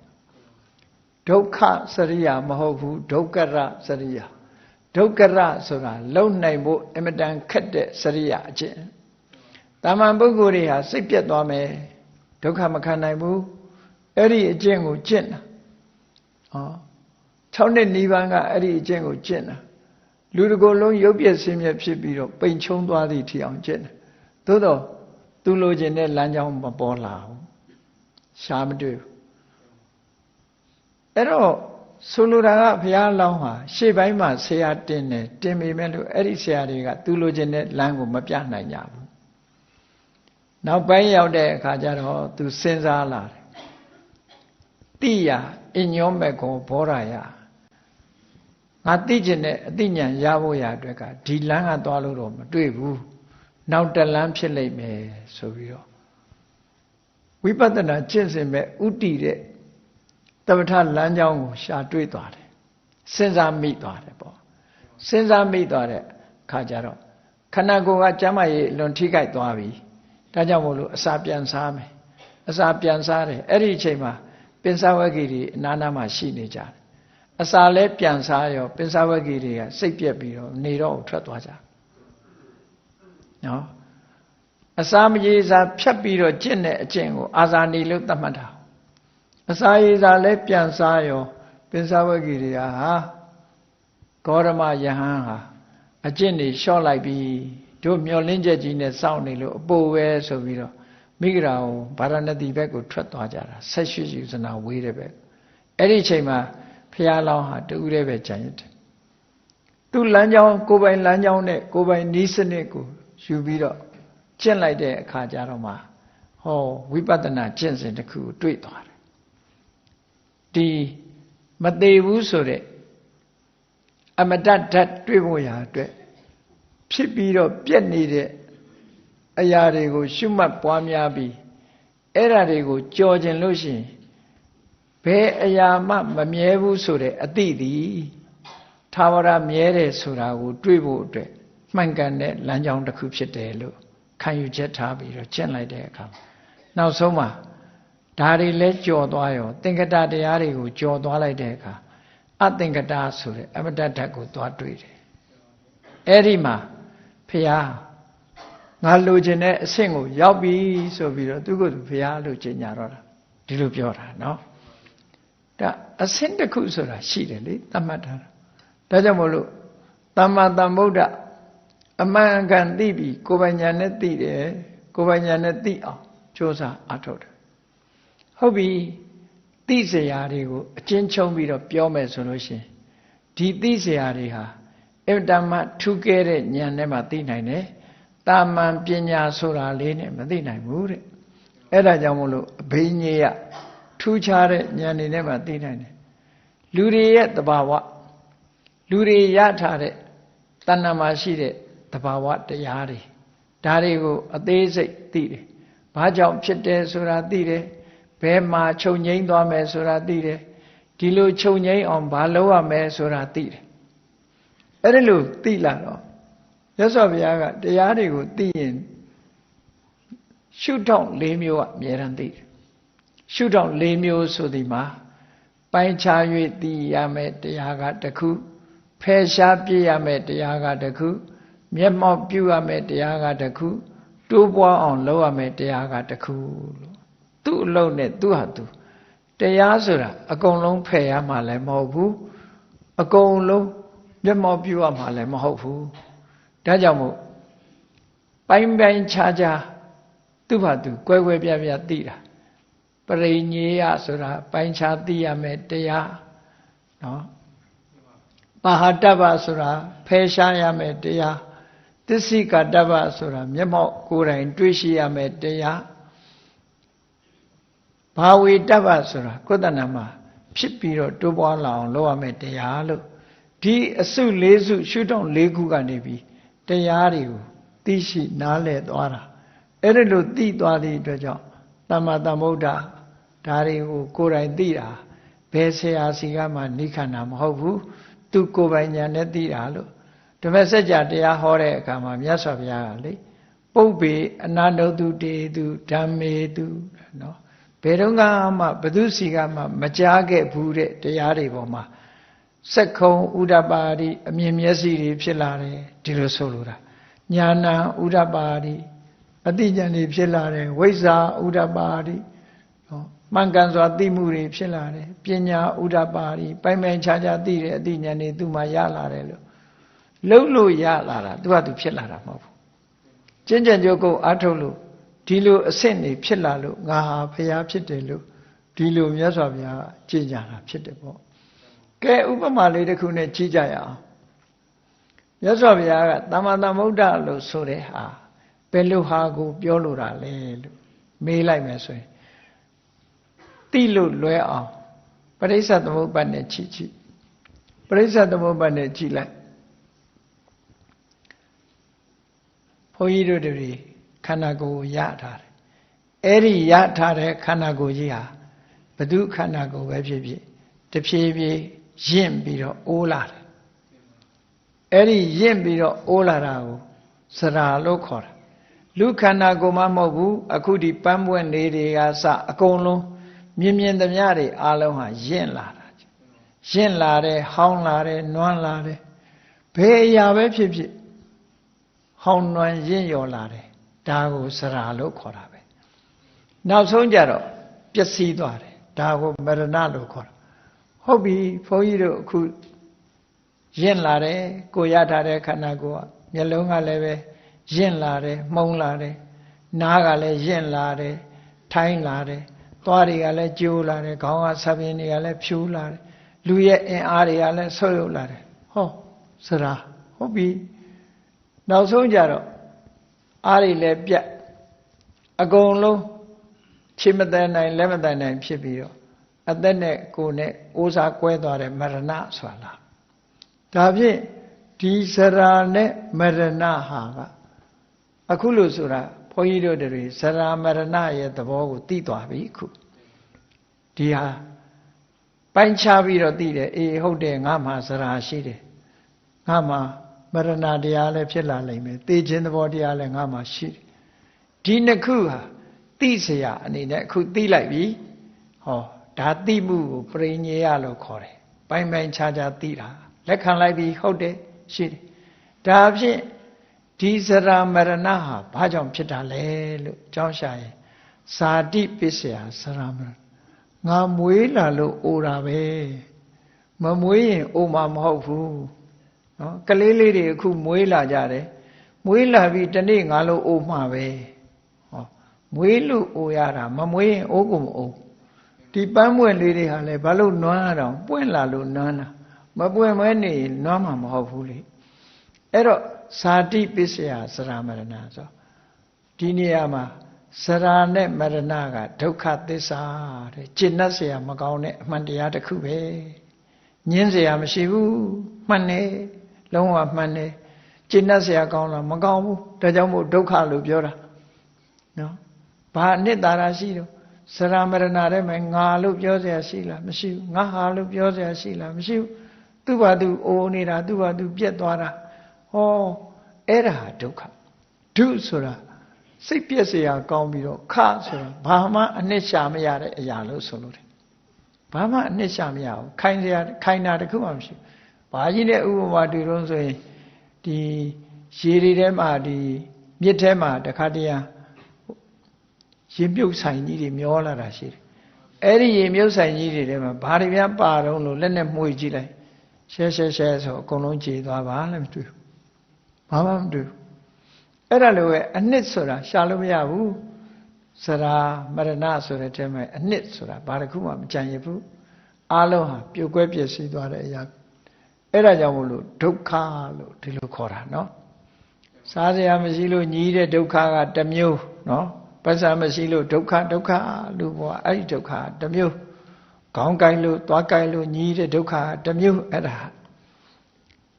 ဒုက္ခစရိယာမဟုတ်ဘူးဒုက္ခရစရိယာဒုက္ခရဆိုတာလုံနိုင်ဖို့အမတန်ခက်တဲ့စရိယာအကျင့်တာမန်ပုဂ္ဂိုလ်တွေဟာစိတ်ပြတ်သွားမယ်ဒုက္ခမခံနိုင်ဘူးအဲ့ဒီအကျင့်ကိုကျင့်တာ6 နှစ်နိဗ္ဗာန်ကအဲ့ဒီအကျင့်ကိုကျင့်တာလူတစ်ကိုယ်လုံးရုပ်ပြည့်စင်းမြဲဖြစ်ပြီးတော့ပိန်ချုံသွားသည့်ထီအောင်ကျင့်တယ်သို့တော့သူလိုချင်တဲ့လမ်းကြောင်းမပေါ်လာဘူးရှားမတွေ့ဘူးအဲ့တော့ဆိုလိုတာကဘုရားလောင်းဟာရှေ့ပိုင်းမှာဆရာတင်တယ်တင်ပေမဲ့လို့အဲ့ဒီဆရာတွေကသူလိုချင်တဲ့လမ်းကိုမပြနိုင်ကြဘူးနောက်ပိုင်းရောက်တဲ့အခါကျတော့သူစဉ်းစားလာတယ်တိယအညောမဲ့ကောဘောရာယငါသိကျင်တဲ့အသိဉာဏ်ရဖို့ရအတွက်ကဒီလမ်းကသွားလို့တော့မတွေ့ဘူးနောက်တလမ်းဖြစ်လိမ့်မယ်ဆိုပြီးတော့ဝိပဿနာကျင့်စဉ်မဲ့ဥတည်တဲ့သမထလမ်းကြောင်းကိုရှာတွေ့သွားတယ်စဉ်းစားမိသွားတယ်ပေါ့စဉ်းစားမိသွားတဲ့အခါကျတော့ခန္ဓာကိုယ်ကကျမ်းမာရေးလွန်ထိခိုက်သွားပြီဒါကြောင့်မို့လို့အစာပြန်စားမယ်အစာပြန်စားတယ်အဲ့ဒီအချိန်မှာပင်စဝဂ္ဂီတွေအနာနာမှာရှိနေကြတယ်အစာလဲပြန်စားရောပင်စဝဂ္ဂီတွေကစိတ်ပြက်ပြီးတော့နေတော့ထွက်သွားကြနော်အစာမရေစာဖြတ်ပြီးတော့ကျင့်တဲ့အကျင့်ကိုအာဇာနည်လို့သတ်မှတ်တာအစာရေစာလဲပြန်စားရောပင်စဝဂ္ဂီတွေကဟာဂေါရမယဟန်ဟာအကျင့်တွေလျှော့လိုက်ပြီးတို့မျောလင်းချက်ကြီးနဲ့စောင့်နေလို့အပိုပဲဆိုပြီးတော့မိဂရာကိုဗာရာဏသီဘက်ကိုထွက်သွားကြတာ18ယူဇနာဝေးတဲ့ဘက်အဲ့ဒီအချိန်မှာဖះလောင်းဟာတူးတဲ့ပဲကြံရစ်တယ်သူ့လမ်းကြောင်းကိုယ်ပိုင်လမ်းကြောင်းနဲ့ကိုယ်ပိုင်နီးစနစ်ကိုယူပြီးတော့ကျင့်လိုက်တဲ့အခါကျတော့မှဟောဝိပဿနာကျင့်စဉ်တစ်ခုကိုတွေ့သွားတယ်ဒီမသေးဘူးဆိုတဲ့အမတ္တဓာတ်တွေ့ဖို့ရာအတွက်ဖြစ်ပြီးတော့ပြက်နေတဲ့အရာတွေကိုရှုမှတ်ပွားများပြီးအဲ့ဓာတွေကိုကြော်ကျင်လို့ရှိရင်ဘယ်အရာမှမမြဲဘူးဆိုတဲ့အသိသည်သာဝရမြဲတယ်ဆိုတာကိုတွေ့ဖို့အတွက်မှန်ကန်တဲ့လမ်းကြောင်းတစ်ခုဖြစ်တယ်လို့ခံယူချက်ထားပြီးတော့ကျင့်လိုက်တဲ့အခါနောက်ဆုံးမှာဒါတွေလဲကြော်သွားရောသင်္ကတတရားတွေကိုကြော်သွားလိုက်တဲ့အခါအသင်္ကတဆိုတဲ့အမတ္တဓာတ်ကိုသွားတွေ့တယ်အဲ့ဒီမှာဖះငါလိုချင်တဲ့အဆင့်ကိုရောက်ပြီဆိုပြီးတော့သူကသူဖះလို့ကြေညာတော့တာဒီလိုပြောတာနော်ဒါအဆင့်တစ်ခုဆိုတာရှိတယ်လေသတ်မှတ်ထားတာဒါကြောင့်မို့လို့သ သမ္မာသမ္ဗုဒ္ဓအမှန်ကန်သိပြီကိုယ်ပိုင်ဉာဏ်နဲ့သိတယ်ကိုယ်ပိုင်ဉာဏ်နဲ့သိအောင်ကြိုးစားအားထုတ်တယ်ဟုတ်ပြီသိစရာတွေကိုအကျဉ်းချုပ်ပြီးတော့ပြောမယ်ဆိုလို့ရှိရင်ဒီသိစရာတွေဟာအတ္တမထူးကဲတဲ့ဉာဏ်နဲ့မှသိနိုင်တယ်တာမန်ပညာဆိုတာလေးနဲ့မသိနိုင်ဘူးတဲ့အဲ့ဒါကြောင့်မို့လို့အဘိညာယထူးခြားတဲ့ဉာဏ်တွေနဲ့မှသိနိုင်တယ်လူတွေရဲ့သဘာဝလူတွေရထားတဲ့တဏ္ဍာမှာရှိတဲ့သဘာဝတရားတွေဒါတွေကိုအသေးစိတ်သိတယ်ဘာကြောင့်ဖြစ်တယ်ဆိုတာသိတယ်ဘယ်မှာချုပ်ငိမ့်သွားမယ်ဆိုတာသိတယ်ဒီလိုချုပ်ငိမ့်အောင်ဘာလုပ်ရမယ်ဆိုတာသိတယ်အဲ့ဒီလိုသိလာတော့မြတ်စွာဘုရားကတရားတွေကိုသိရင်ရှုထောင့်၄မျိုးကအမြဲတမ်းသိတယ်ရှုထောင့်၄မျိုးဆိုဒီမှာပိုင်းခြား၍သိရမယ်တရားကတစ်ခုဖယ်ရှားပြရမယ်တရားကတစ်ခုမျက်မှောက်ပြုရမယ်တရားကတစ်ခုတိုးပွားအောင်လုပ်ရမယ်တရားကတစ်ခုလို့သူ့အလုံးနဲ့သူ့ဟာသူတရားဆိုတာအကုန်လုံးဖယ်ရမှာလည်းမဟုတ်ဘူးအကုန်လုံးမျက်မှောက်ပြုရမှာလည်းမဟုတ်ဘူးဒါကြောင့်မို့ပိုင်းပိုင်းခြားခြားသူ့ဟာသူကွဲကွဲပြားပြားသိတာပရိညေယဆိုတာပိုင်းခြားသိရမယ်တရားနော်ပါဟတ္တဗဆိုတာဖယ်ရှားရမယ်တရားသစ္စိကတ္တဗဆိုတာမျက်မှောက်ကိုယ်တိုင်တွေ့ရှိရမယ်တရားဘာဝေတ္တဗဆိုတာကိုယ်တဏ္ဍမှာဖြစ်ပြီးတော့တိုးပွားလာအောင်လုပ်ရမယ်တရားလို့ဒီအစု၄စုရှုထောင့်၄ခုကနေပြီးတရားတွေကိုသိရှိနားလည်သွားတာအဲ့ဒါလို့သိသွားသည့်အတွက်ကြောင့်သမ္မာသမ္ဗုဒ္ဓဒါတွေကိုကိုယ်တိုင်သိတာဘယ်ဆရာစီကမှနိခန္ဓာမဟုတ်ဘူးသူကိုယ်ပိုင်ဉာဏ်နဲ့သိတာလို့ဓမ္မစကြာတရားဟောတဲ့အခါမှာမြတ်စွာဘုရားကလေပုပ္ပေအနာနုတုတေတုဓမ္မေတုနော်ဘယ်တော့မှဘသူစီကမှမကြားခဲ့ဘူးတဲ့တရားတွေပေါ်မှာစက္ခုံဥဒ္ဒပါတိအမြင်မျက်စိတွေဖြစ်လာတယ်ဒီလိုဆိုလိုတာညာဏဥဒ္ဒပါတိအတိဉာဏ်တွေဖြစ်လာတယ်ဝိဇ္ဇာဥဒ္ဒပါတိနော်မှန်ကန်စွာသိမှုတွေဖြစ်လာတယ်ပညာဥဒ္ဒပါတိပိုင်ပိုင်ခြားခြားသိတဲ့အတိဉာဏ်တွေသူ့မှာရလာတယ်လို့လို့ရလာတာသူကသူဖြစ်လာတာမဟုတ်ဘူးကျင့်ကြံကြိုးကိုအားထုတ်လို့ဒီလိုအဆင့်တွေဖြစ်လာလို့ငါဟာဘုရားဖြစ်တယ်လို့ဒီလိုမြတ်စွာဘုရားကြည်ကြတာဖြစ်တယ်ပေါ့ကဲဥပမာလေးတစ်ခုနဲ့ကြည့်ကြရအောင်မြတ်စွာဘုရားကသမ္မာသမ္ဗုဒ္ဓလို့ဆိုတဲ့ဟာဘယ်လိုဟာကိုပြောလိုတာလဲလို့မေးလိုက်မယ်ဆိုရင်သိလို့လွဲအောင်ပရိစ္ဆေသမုပ္ပါဒ်နဲ့ကြည့်ပရိစ္ဆေသမုပ္ပါဒ်နဲ့ကြည့်လိုက်ဘုန်းကြီးတို့တွေခန္ဓာကိုယ်ရထားတယ်အဲ့ဒီရထားတဲ့ခန္ဓာကိုယ်ကြီးဟာဘု து ခန္ဓာကိုယ်ပဲဖြစ်ဖြစ်တဖြည်းဖြည်းရင့်ပြီးတော့အိုးလာတယ်အဲ့ဒီရင့်ပြီးတော့အိုးလာတာကိုစရာလို့ခေါ်တာလူခန္ဓာကိုယ်မှမဟုတ်ဘူးအခုဒီပန်းပွင့်လေးတွေကစအကုန်လုံးမြင်သမျှတွေအလုံးဟာရင့်လာတာရင့်လာတယ်ဟောင်းလာတယ်နွမ်းလာတယ်ဘယ်အရာပဲဖြစ်ဖြစ်ဟောင်းနွမ်းရင့်ရော်လာတယ်ဒါကိုစရာလို့ခေါ်တာပဲနောက်ဆုံးကြတော့ပျက်စီးသွားတယ်ဒါကိုမရဏလို့ခေါ်တာဟုတ်ပြီဘုန်းကြီးတို့အခုရင့်လာတယ်ကိုရထားတဲ့ခန္ဓာကိုယ်ကမျက်လုံးကလည်းပဲရင့်လာတယ်မှုံလာတယ်နားကလည်းရင့်လာတယ်ထိုင်းလာတယ်သွားတွေကလည်းကျိုးလာတယ်ခေါင်းကဆပ်ပြင်းတွေကလည်းဖြူလာတယ်လူရဲ့အင်အားတွေကလည်းဆုပ်ယုပ်လာတယ်ဟောစရာဟုတ်ပြီနောက်ဆုံးကြတော့အားတွေလည်းပြတ်အကုန်လုံးခြေမတန်နိုင်လက်မတန်နိုင်ဖြစ်ပြီးတော့အသက်နဲ့ကိုယ်နဲ့အိုးစားကွဲသွားတဲ့မရဏဆိုတာလားဒါဖြင့်ဒီစရာနဲ့မရဏဟာကအခုလို့ဆိုတာဘုန်းကြီးတို့တွေစရာမရဏရဲ့သဘောကိုသိသွားပြီအခုဒီဟာပိုင်းခြားပြီးတော့သိတယ်အေးဟုတ်တယ်ငါမှစရာရှိတယ်ငါမှမရဏတရားလည်းဖြစ်လာလိမ့်မယ်သိခြင်းသဘောတရားလည်းငါမှရှိတယ်ဒီနှစ်ခုဟာသိเสียအနေနဲ့အခုသိလိုက်ပြီဟောဒါသိမှုကိုပရိညေယလို့ခေါ်တယ်ပိုင်းပိုင်းခြားခြားသိတာလက်ခံလိုက်ပြီဟုတ်တယ်ရှိတယ်ဒါဖြင့်ဒီစရာမရဏဟာဘာကြောင့်ဖြစ်တာလဲလို့ကြောင်းရှာရင်ဇာတိပစ္စယစရာမရဏငါမွေးလာလို့အိုတာပဲမမွေးရင်အိုမှာမဟုတ်ဘူး နော်ကလေးလေးတွေအခုမွေးလာကြတယ်မွေးလာပြီးတနေ့ငါလို့အိုမှာပဲဟောမွေးလို့အိုရတာမမွေးရင်အိုးကိုမအိုးဒီပန်းပွင့်လေးတွေဟာလည်းဘာလို့နွမ်းရတော့ပွင့်လာလို့နွမ်းတာမပွင့်မဲနေနွမ်းမှာမဟုတ်ဘူးလေအဲ့တော့ဇာတိပစ္စယစရာမရဏဆိုဒီနေရာမှာစရာနဲ့မရဏကဒုက္ခသစ္စာတဲ့ကျင့်တတ်เสียမကောင်းတဲ့အမှန်တရားတစ်ခုပဲညင်းเสียမရှိဘူးမှန်တယ်လုံးဝမှန်တယ်ကျင့်တတ်เสียကောင်းလားမကောင်းဘူးဒါကြောင့်မို့ဒုက္ခလို့ပြောတာနော်ဘာအနှစ်သာရရှိတော့စရာမရဏထဲမှာငါလို့ပြောเสียရှိလားမရှိဘူးငါဟာလို့ပြောเสียရှိလားမရှိဘူးသူ့ဘာသူအိုးနေတာသူ့ဘာသူပြက်သွားတာဟောအဲ့ဒါဒုက္ခဒုဆိုတာစိတ်ပြက်เสียကောင်းပြီးတော့ခဆိုတာဘာမှအနှစ်ရှာမရတဲ့အရာလို့ဆိုလို့တယ်ဘာမှအနှစ်ရှာမရဘူးခိုင်တာတခုမှမရှိဘူးဘာကြီးတဲ့ဥပမာတူတော့ဆိုရင်ဒီရေတွေထဲမှာဒီမြစ်ထဲမှာတခါတည်းရေမြုပ်ဆိုင်ကြီးတွေမျောလာတာရှိတယ်အဲ့ဒီရေမြုပ်ဆိုင်ကြီးတွေထဲမှာဘာတွေများပါတော့လို့လက်နဲ့မှွေကြည့်လိုက်ရှဲဆိုအကုန်လုံးကြေသွားပါလည်းမတွေ့ဘူးဘာမှမတွေ့ဘူးအဲ့ဒါလိုပဲအနှစ်ဆိုတာရှာလို့မရဘူးစရာမရဏဆိုတဲ့ထဲမှာအနှစ်ဆိုတာဘာတစ်ခုမှမကြံရဘူးအလုံးဟာပြုတ်ကွဲပြည့်စည်သွားတဲ့အရာအဲ့ဒါကြောင့်မို့လို့ဒုက္ခလို့ဒီလိုခေါ်တာနော်စားစရာမရှိလို့ညီးတဲ့ဒုက္ခကတစ်မျိုးနော်ပတ်စံမရှိလို့ဒုက္ခလို့ပြောအဲ့ဒီဒုက္ခတစ်မျိုးခေါင်းကိုက်လို့သွားကိုက်လို့ညီးတဲ့ဒုက္ခတစ်မျိုးအဲ့ဒါ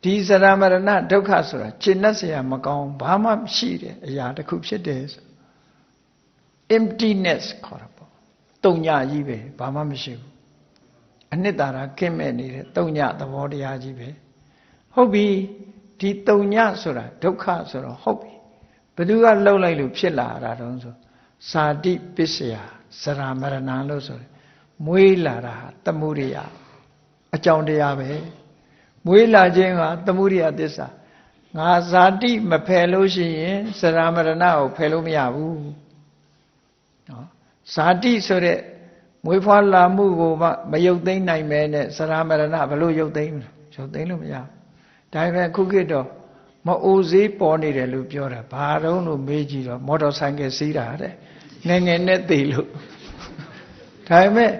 ဒီစရမရဏဒုက္ခဆိုတာရှင်းတတ်เสียမကောင်းဘာမှမရှိတဲ့အရာတစ်ခုဖြစ်တယ်ဆို emptiness ခေါ်တာပေါ့တုံညကြီးပဲဘာမှမရှိဘူးအနှစ်သာရကင်းမဲ့နေတဲ့တုံညသဘောတရားကြီးပဲဟုတ်ပြီဒီတုံညဆိုတာဒုက္ခဆိုတော့ဟုတ်ပြီဘယ်သူကလှုပ်လိုက်လို့ဖြစ်လာတာတုံးဆိုဇာတိပစ္စယစရမရဏလို့ဆိုတယ်မွေးလာတာသမုဒိယအကြောင်းတရားပဲမွေးလာခြင်းကသမုဒိယသစ္စာငါဇာတိမဖယ်လို့ရှိရင်စရမရဏကိုဖယ်လို့မရဘူးနော်ဇာတိဆိုတဲ့မွေးဖွားလာမှုကိုမယုတ်သိမ်းနိုင်မဲနဲ့စရမရဏဘလို့ယုတ်သိမ်းရုပ်သိမ်းလို့မရဘူးဒါပေမဲ့ခုခေတ်တော့မအိုစေးပေါ်နေတယ်လို့ပြောတာဘာတုံးလို့မေးကြည့်တော့မော်တော်ဆိုင်ကယ်စီးတာတဲ့ငယ်ငယ်နဲ့သိလို့ဒါပေမဲ့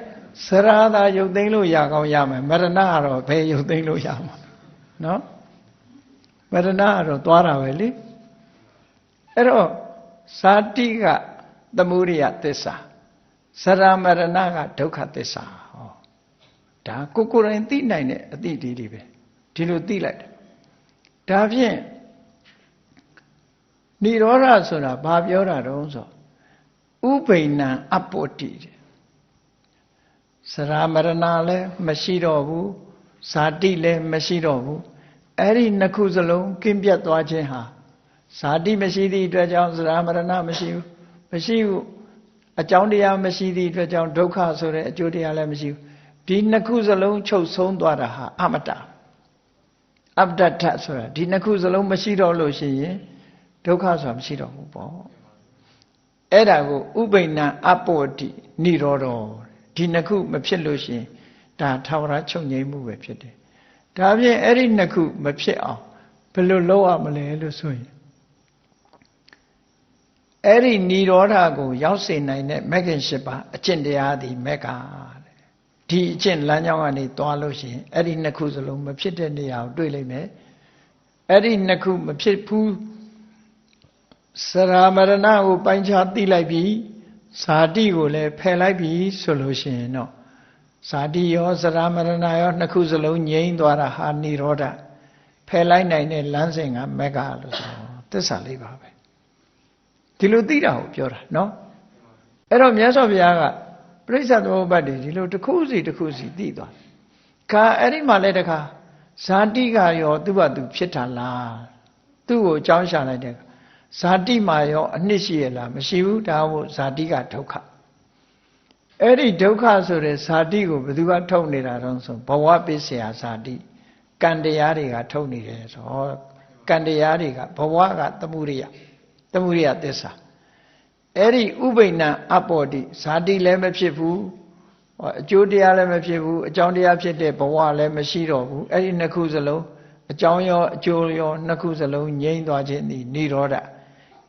စရာသာယုတ်သိမ်းလို့ရကောင်းရမယ်မရဏကတော့ဘယ်ယုတ်သိမ်းလို့ရမှာနော်မရဏကတော့သွားတာပဲလေအဲ့တော့ဇာတိကသမုဒိယသစ္စာစရာမရဏကဒုက္ခသစ္စာဟောဒါကိုယ်တိုင်သိနိုင်တဲ့အသိတွေပဲဒီလိုသိလိုက်တယ်ဒါဖြင့်និရောဓဆိုတာဘာပြောတာတုံးဆိုဥပိ္ပဏံအပ္ပတိတဲ့စရာမရဏလည်းမရှိတော့ဘူးဇာတိလည်းမရှိတော့ဘူးအဲ့ဒီနှစ်ခုစလုံးကင်းပြတ်သွားခြင်းဟာဇာတိမရှိသည့်အတွက်ကြောင့်စရာမရဏမရှိဘူးအကြောင်းတရားမရှိသည့်အတွက်ကြောင့်ဒုက္ခဆိုတဲ့အကျိုးတရားလည်းမရှိဘူးဒီနှစ်ခုစလုံးချုပ်ဆုံးသွားတာဟာအမတ္တအပ္ပတ္ထဆိုတာဒီနှစ်ခုစလုံးမရှိတော့လို့ရှိရင်ဒုက္ခဆိုတာမရှိတော့ဘူးပေါ့အဲ့ဒါကိုဥပိ္ပဏံအပ္ပတိនិရောဓဒီနှစ်ခုမဖြစ်လို့ရှိရင်ဒါထာဝရချုပ်ငြိမ်းမှုပဲဖြစ်တယ်ဒါဖြင့်အဲ့ဒီနှစ်ခုမဖြစ်အောင်ဘယ်လိုလုပ်ရမလဲလို့ဆိုရင်အဲ့ဒီនិရောဓကိုရောက်စေနိုင်တဲ့မဂ္ဂင်၈ပါးအကျင့်တရားသည်မဂ္ဂဒီအကျင့်လမ်းကြောင်းကနေသွားလို့ရှိရင်အဲ့ဒီနှစ်ခုစလုံးမဖြစ်တဲ့နေရာကိုတွေ့လိမ့်မယ်အဲ့ဒီနှစ်ခုမဖြစ်ဘူးစရာမရဏကိုပိုင်းခြားသိလိုက်ပြီဇာတိကိုလည်းဖယ်လိုက်ပြီဆိုလို့ရှိရင်တော့ဇာတိရောစရာမရဏရောနှစ်ခုစလုံးငြိမ်းသွားတာဟာនិရောဓဖယ်လိုက်နိုင်တဲ့လမ်းစဉ်ကမဂ္ဂလို့ဆိုသစ္စာလေးပါပဲဒီလိုသိတာကိုပြောတာနော်အဲ့တော့မြတ်စွာဘုရားကပြိဿသမုပ္ပါဒ်ဒီလိုတစ်ခုစီသိသွားခါအဲ့ဒီမှာလည်းတခါဇာတိကရောသူ့ဘာသူဖြစ်တာလားသူ့ကိုအကြောင်းရှာလိုက်တဲ့ဇာတိမှာရောအနှစ်ရှိရလားမရှိဘူးဒါမို့ဇာတိကဒုက္ခအဲ့ဒီဒုက္ခဆိုတဲ့ဇာတိကိုဘယ်သူကထုတ်နေတာတော့ဆိုဘဝပစ္စယဇာတိကံတရားတွေကထုတ်နေတယ်ဆိုကံတရားတွေကဘဝကသမုဒိယသစ္စာအဲ့ဒီဥပိ္ပဏံအပ္ပတိဇာတိလည်းမဖြစ်ဘူးအကျိုးတရားလည်းမဖြစ်ဘူးအကြောင်းတရားဖြစ်တဲ့ဘဝလည်းမရှိတော့ဘူးအဲ့ဒီနှစ်ခုစလုံး အကြောင်းရောအကျိုးရောနှစ်ခုစလုံးငြိမ်းသွားခြင်းသည်နိရောဓ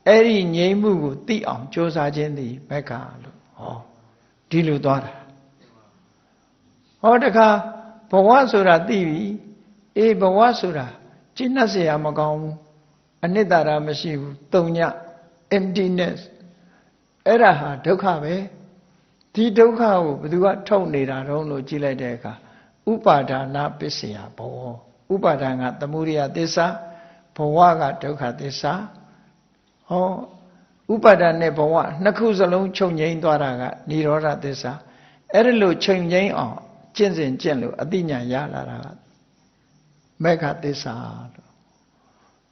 အဲ့ဒီငြိမ်းမှုကိုသိအောင်ကြိုးစားခြင်းသည်မက္ခလို့ဟောဒီလိုသွားတာဟောတခါဘဝဆိုတာသိပြီအေးဘဝဆိုတာကျင့်တတ်เสียမကောင်းဘူးအနိတ္တရာမရှိဘူးတုံည emptiness အဲ့ဒါဟာဒုက္ခပဲဒီဒုက္ခကိုဘယ်သူကထုတ်နေတာတော့လို့ကြည့်လိုက်တဲ့အခါဥပါဒနာပစ္စယဘောဥပါဒံကသမုဒိယသစ္စာဘဝကဒုက္ခသစ္စာဟောဥပါဒနဲ့ဘဝနှစ်ခုစလုံးချုပ်ငြိမ်းသွားတာကនិရောဓသစ္စာအဲ့ဒါလို့ချုပ်ငြိမ်းအောင်ကျင့်စဉ်ကျင့်လို့အတိညာရလာတာကမေဃသစ္စာလို့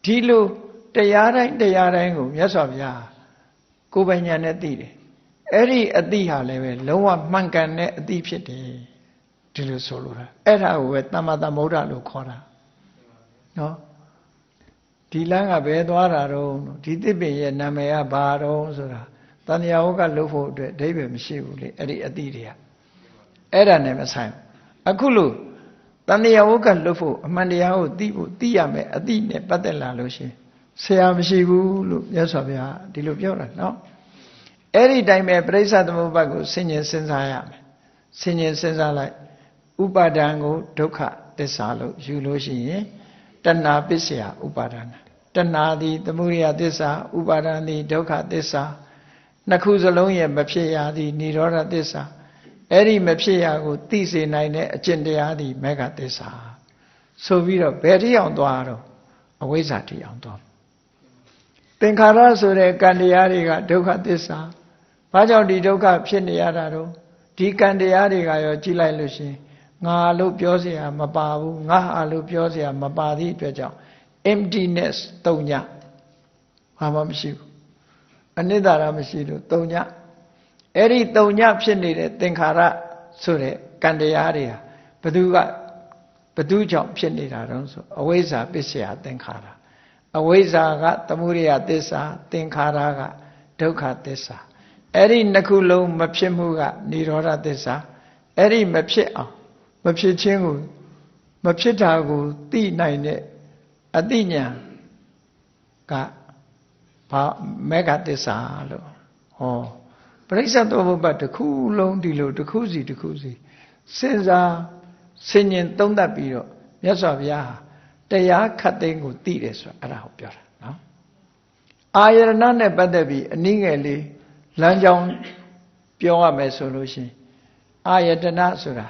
ဒီလိုတရားတိုင်းကိုမြတ်စွာဘုရားကိုယ်ပိုင်ဉာဏ်နဲ့သိတယ်အဲ့ဒီအတိဟာလည်းပဲလုံးဝမှန်ကန်တဲ့အတိဖြစ်တယ်ဒီလိုဆိုလိုတာအဲ့ဒါကိုပဲသမ္မာသမ္ဗုဒ္ဓလို့ခေါ်တာနော်ဒီလမ်းကဘယ်သွားတာတော့ဒီသစ်ပင်ရဲ့နာမည်ကဘာတော့ဆိုတာတဏှာဝကလှုပ်ဖို့အတွက်အဓိပ္ပာယ်မရှိဘူးလေအဲ့ဒီအတိတွေကအဲ့ဒါနဲ့မဆိုင်အခုလို့တဏှာဝကလှုပ်ဖို့အမှန်တရားကိုသိဖို့သိရမယ်အတိနဲ့ပတ်သက်လာလို့ရှင်ဆရာမရှိဘူးလို့မြတ်စွာဘုရားဒီလိုပြောတာနော်အဲ့ဒီတိုင်းပဲပရိစ္ဆသမုပ္ပါဒ်ကိုဆင်ញင်စဉ်းစားရမယ်ဆင်ញင်စဉ်းစားလိုက်ဥပါဒံကိုဒုက္ခသစ္စာလို့ယူလို့ရှိရင်တဏှာပစ္စယဥပါဒနာတဏှာသည်သမုဒိယသစ္စာဥပါဒံသည်ဒုက္ခသစ္စာနှစ်ခုစလုံးရဲ့မဖြစ်ရာသည်និရောဓသစ္စာအဲ့ဒီမဖြစ်ရာကိုသိစေနိုင်တဲ့အကျင့်တရားသည်မေဃသစ္စာဆိုပြီးတော့ဘယ်တိအောင်သွားတော့အဝိဇ္ဇာတိအောင်သွားသင်္ခါရဆိုတဲ့ကံတရားတွေကဒုက္ခသစ္စာဘာကြောင့်ဒီဒုက္ခဖြစ်နေရတာတော့ဒီကံတရားတွေကရောကြည့်လိုက်လို့ရှင်ငါလို့ပြောเสียမပါဘူးငါဟာလို့ပြောเสียမပါသည့်အတွက်ကြောင့် emptiness တုံညဘာမှမရှိဘူးအနိတ္တရာမရှိလို့တုံညအဲ့ဒီတုံညဖြစ်နေတဲ့သင်္ခါရဆိုတဲ့ကံတရားတွေဟာဘသူကြောင့်ဖြစ်နေတာတော့ဆိုအဝိဇ္ဇာပစ္စယသင်္ခါရအဝိဇ္ဇာကသမုဒိယသစ္စာသင်္ခါရကဒုက္ခသစ္စာအဲ့ဒီနှစ်ခုလုံးမဖြစ်မှုကនិရောဓသစ္စာအဲ့ဒီမဖြစ်အောင်မဖြစ်ခြင်းကိုမဖြစ်တာကိုသိနိုင်တဲ့အသိဉာဏ်ကဘာမေဃသစ္စာလို့ဟောပရိစ္ဆေသမုပ္ပါဒ်တစ်ခုလုံးဒီလိုတစ်ခုစီစဉ်းစားဆင်ញင်သုံးသပ်ပြီးတော့မြတ်စွာဘုရားတရားခတ်သိမ်းကိုသိတယ်ဆိုတာအဲ့ဒါကိုပြောတာနော်အာယရဏနဲ့ပတ်သက်ပြီးအနည်းငယ်လေးလမ်းကြောင်းပြောရမယ်ဆိုလို့ရှိရင်အာယတနာဆိုတာ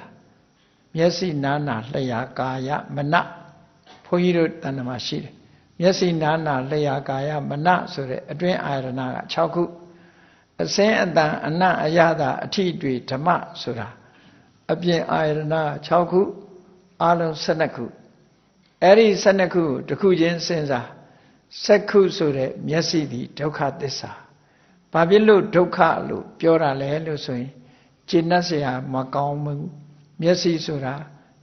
မျက်စိနားနာလျှာကာယမနဘုန်းကြီးတို့တဏ္ဍမှာရှိတယ်မျက်စိနားနာလျှာကာယမနဆိုတဲ့အတွင်းအာယရဏက6ခုအစင်းအတန်အနတ်အရသာအထိတွေဓမ္မဆိုတာအပြင်အာယရဏ6ခုအလုံး12ခုအဲ့ဒီ12ခုတစ်ခုချင်းစဉ်းစား7ခုဆိုတဲ့မျက်စိဒီဒုက္ခသစ္စာဘာဖြစ်လို့ဒုက္ခလို့ပြောတာလဲလို့ဆိုရင်ကျင့်တတ်เสียမကောင်းဘူးမျက်စိဆိုတာ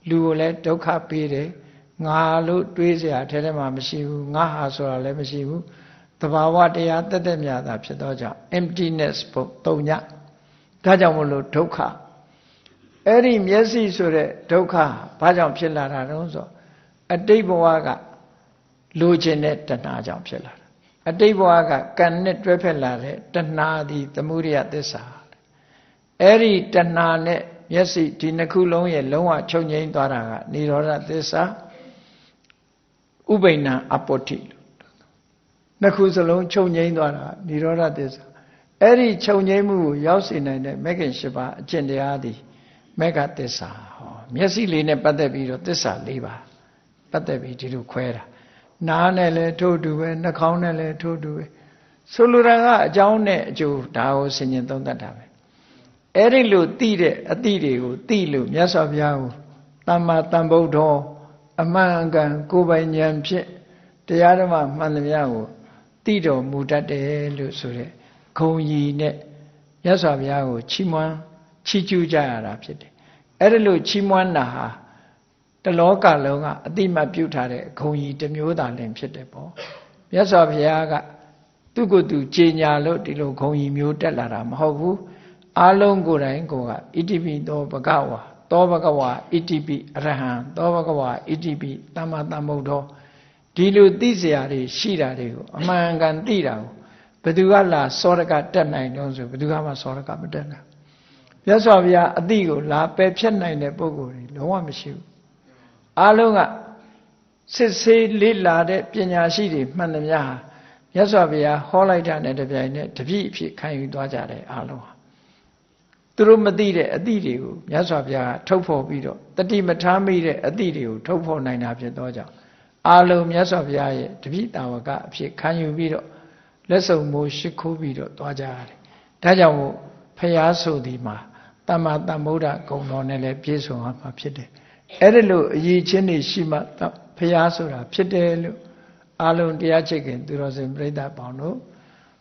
လူကိုလည်းဒုက္ခပေးတယ်ငါလို့တွေးเสียထဲထဲမှာမရှိဘူးငါဟာဆိုတာလည်းမရှိဘူးသဘာဝတရားတက်တက်မြတ်တာဖြစ်တော့ကြောင့် emptiness ဘုံတုံညဒါကြောင့်မလို့ဒုက္ခအဲ့ဒီမျက်စိဆိုတဲ့ဒုက္ခဘာကြောင့်ဖြစ်လာတာတုံးဆိုအတိတ်ဘဝကလိုချင်တဲ့တဏှာကြောင့်ဖြစ်လာတာအတိတ်ဘဝကကံနဲ့တွဲဖက်လာတဲ့တဏှာသည်သမုဒိယသစ္စာအဲ့ဒီတဏှာနဲ့မျက်စိဒီနှစ်ခုလုံးရဲ့လုံးဝချုပ်ငြိမ်းသွားတာကនិရောဓသစ္စာဥပိ္ပဏအပ္ပတ္တိနှစ်ခုစလုံးချုပ်ငြိမ်းသွားတာនិရောဓသစ္စာအဲ့ဒီချုပ်ငြိမ်းမှုကိုရောက်စေနိုင်တဲ့မဂ္ဂင်၈ပါးအကျင့်တရားသည်မေဃသစ္စာဟောမျက်စိလေးနဲ့ပတ်သက်ပြီးတော့သစ္စာ၄ပါးပတ်သက်ပြီးဒီလိုခွဲတာနားနဲ့လည်းထို့တူပဲနှာခေါင်းနဲ့လည်းထို့တူပဲဆိုလိုတာကအကြောင်းနဲ့အကျိုးဒါကိုဆင်ញင်သုံးသပ်တာပဲအဲ့ဒီလိုသိတဲ့အတိတွေကိုသိလို့မြတ်စွာဘုရားကိုသမ္မာသမ္ဗုဒ္ဓောအမှန်အကန်ကိုယ်ပိုင်ဉာဏ်ဖြင့်တရားဓမ္မမှန်သမျှကိုသိတော်မူတတ်တယ်လို့ဆိုတဲ့ဂုဏ်ကြီးနဲ့မြတ်စွာဘုရားကိုချီးမွမ်းချီးကျူးကြရတာဖြစ်တယ်အဲ့ဒီလိုချီးမွမ်းတာဟာတလောကလုံးကအတိမတ်ပြုထားတဲ့ဂုဏ်ကြီးတစ်မျိုးသာလင်ဖြစ်တယ်ပေါ့မြတ်စွာဘုရားကသူ့ကိုယ်သူကြေညာလို့ဒီလိုဂုဏ်ကြီးမျိုးတက်လာတာမဟုတ်ဘူးအလုံးကိုယ်တိုင်ကိုကဣတိပိသောဘဂဝါ သောဘဂဝါဣတိပိအရဟံသောဘဂဝါဣတိပိသမ္မာသမ္ဗုဒ္ဓောဒီလိုသိစရာတွေရှိတာတွေကိုအမှန်ကန်သိတာကိုဘယ်သူကလာစောရကတက်နိုင်တော့ဆိုဘယ်သူကမှစောရကမတက်နိုင်မြတ်စွာဘုရားအတိကိုလာပယ်ဖြတ်နိုင်တဲ့ပုဂ္ဂိုလ်တွေလုံးဝမရှိဘူးအားလုံးကစစ်ဆေးလေ့လာတဲ့ပညာရှိတွေမှန်သမျှဟာမြတ်စွာဘုရားဟောလိုက်တာနဲ့တပြိုင်နက်တပြည့်အဖြစ်ခံယူသွားကြတယ်အားလုံးဟာသူတို့မသိတဲ့အသည့်တွေကိုမြတ်စွာဘုရားထုတ်ဖော်ပြီးတော့တတိမထားမိတဲ့အသည့်တွေကိုထုတ်ဖော်နိုင်တာဖြစ်သောကြောင့်အားလုံးမြတ်စွာဘုရားရဲ့တပည့်တာဝကအဖြစ်ခံယူပြီးတော့လက်ဆုံမိုးရှိခိုးပြီးတော့သွားကြရတယ်ဒါကြောင့်မို့ဘုရားဆိုဒီမှာတမ္မာသမ္ဗုဒ္ဓဂုဏ်တော်နဲ့လည်းပြည့်စုံအောင်မှာဖြစ်တယ်အဲ့ဒါလို့အရေးချင်းနေရှိမှဘုရားဆိုတာဖြစ်တယ်လို့အားလုံးတရားချစ်ခင်သူတော်စင်ပြိဿပေါင်းတို့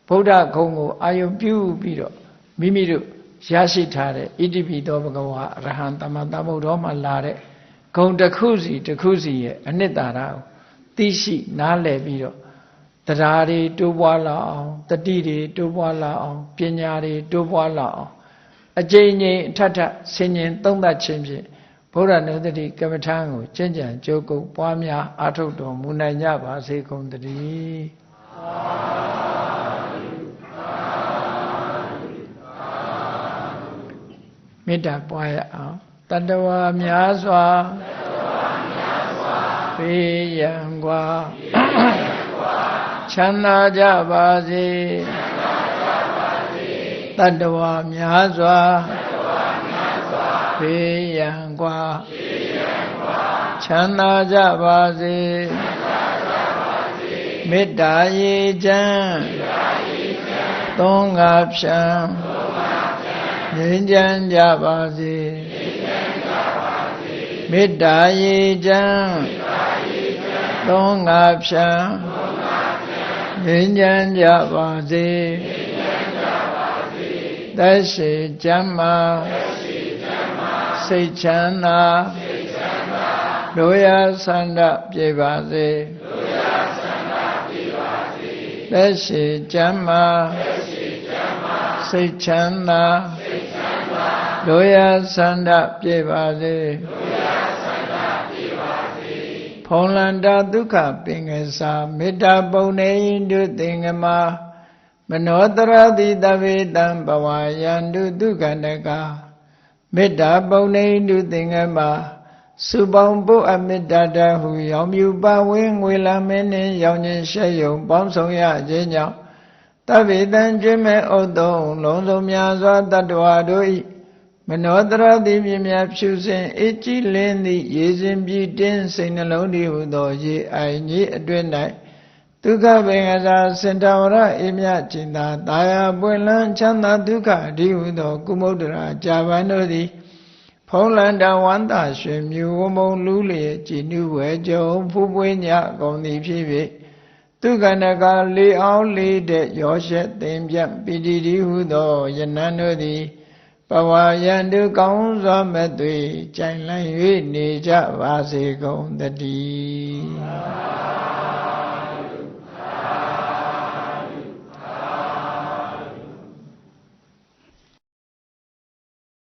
ဗုဒ္ဓဂုဏ်ကိုအာယုပြုပြီးတော့မိမိတို့ရရှိထားတဲ့ဣတိပိသောဘဂဝါအရဟံသမ္မာသမ္ဗုဒ္ဓောမှာလာတဲ့ဂုဏ်တစ်ခုစီရဲ့အနှစ်သာရကိုသိရှိနားလည်ပြီးတော့တရားတွေတိုးပွားလာအောင်တတိတွေတိုးပွားလာအောင်ပညာတွေတိုးပွားလာအောင်အကျဉ်းချင်းအထက်ထဆင်ញင်သုံးသပ်ခြင်းဖြင့်ဗုဒ္ဓနုတ္တိကမ္မထာကိုကျင့်ကြံကြိုးကုပ်ပွားများအားထုတ်တော်မူနိုင်ကြပါစေကုန်သတည်းမေတ္တာပွားရအောင်တတ္တဝါများစွာဘေးရန်กว่าချမ်းသာကြပါစေတတ္တဝါများစွာဘေးရန်กว่าချမ်းသာကြပါစေမေတ္တာရေချမ်းသုံးငါဖြံငြိမ်းချမ်းကြပါစေမေတ္တာရေချမ်းသုံးငါဖြံငြိမ်းချမ်းကြပါစေသက်ရှိချမ်းသာစိတ်ချမ်းသာလိုရာဆန္ဒပြေပါစေသက်ရှိချမ်းသာစိတ်ချမ်းသာလိုရာဆန္ဒပြေပါစေဖုံလန္တာဒုက္ခပင်ကစားမေတ္တာပုံနေတုသင်္ကမမနောတရတိတဝေတံဘဝယန္တုဒုက္ခနကမေတ္တာပုံနေတုသင်္ကမစုပေါင်းပုအမေတ္တာတဟုရောင်မြူပါဝင်းငွေလာမင်းနှင့်ရောင်ခြင်းရှက်ယုံပေါင်းဆောင်ရခြင်းကြောင့်တဝေတံကျွမ်းမဲ့ဥတုံလုံးစုံများစွာတတ္တဝါတို့၏မနောတရတိမြင်များဖြူစင်အေးကြည်လင်းသည့်ရေစဉ်ပြည့်တင်းစိတ်နှလုံးတည်ဟုသောရေအိုင်ကြီးအတွင်၌ဒုက္ခပင်ကစားစင်တဝရအေမြจิตာတာယာပွင့်လန်းချမ်းသာဒုက္ခအဓိဟုသောကုမုဒ္ဒရာကြာပန်တို့သည်ဖုံးလန္တဝန္တာရွှင်မြူဝမုံလူလျက်ကြည်နုဝဲကြုံဖူးပွေးညကုန်သည်ဖြစ်၍ဒုက္ခနကလေအောင်လေးတဲ့ရောရှက်သိမ့်ပြပိတိတိဟုသောယနံတို့သည်ဘဝယန္တုကောင်းစွာမဲ့သွေကြိုင်လန့်၍နေကြပါစေကုန်သတည်း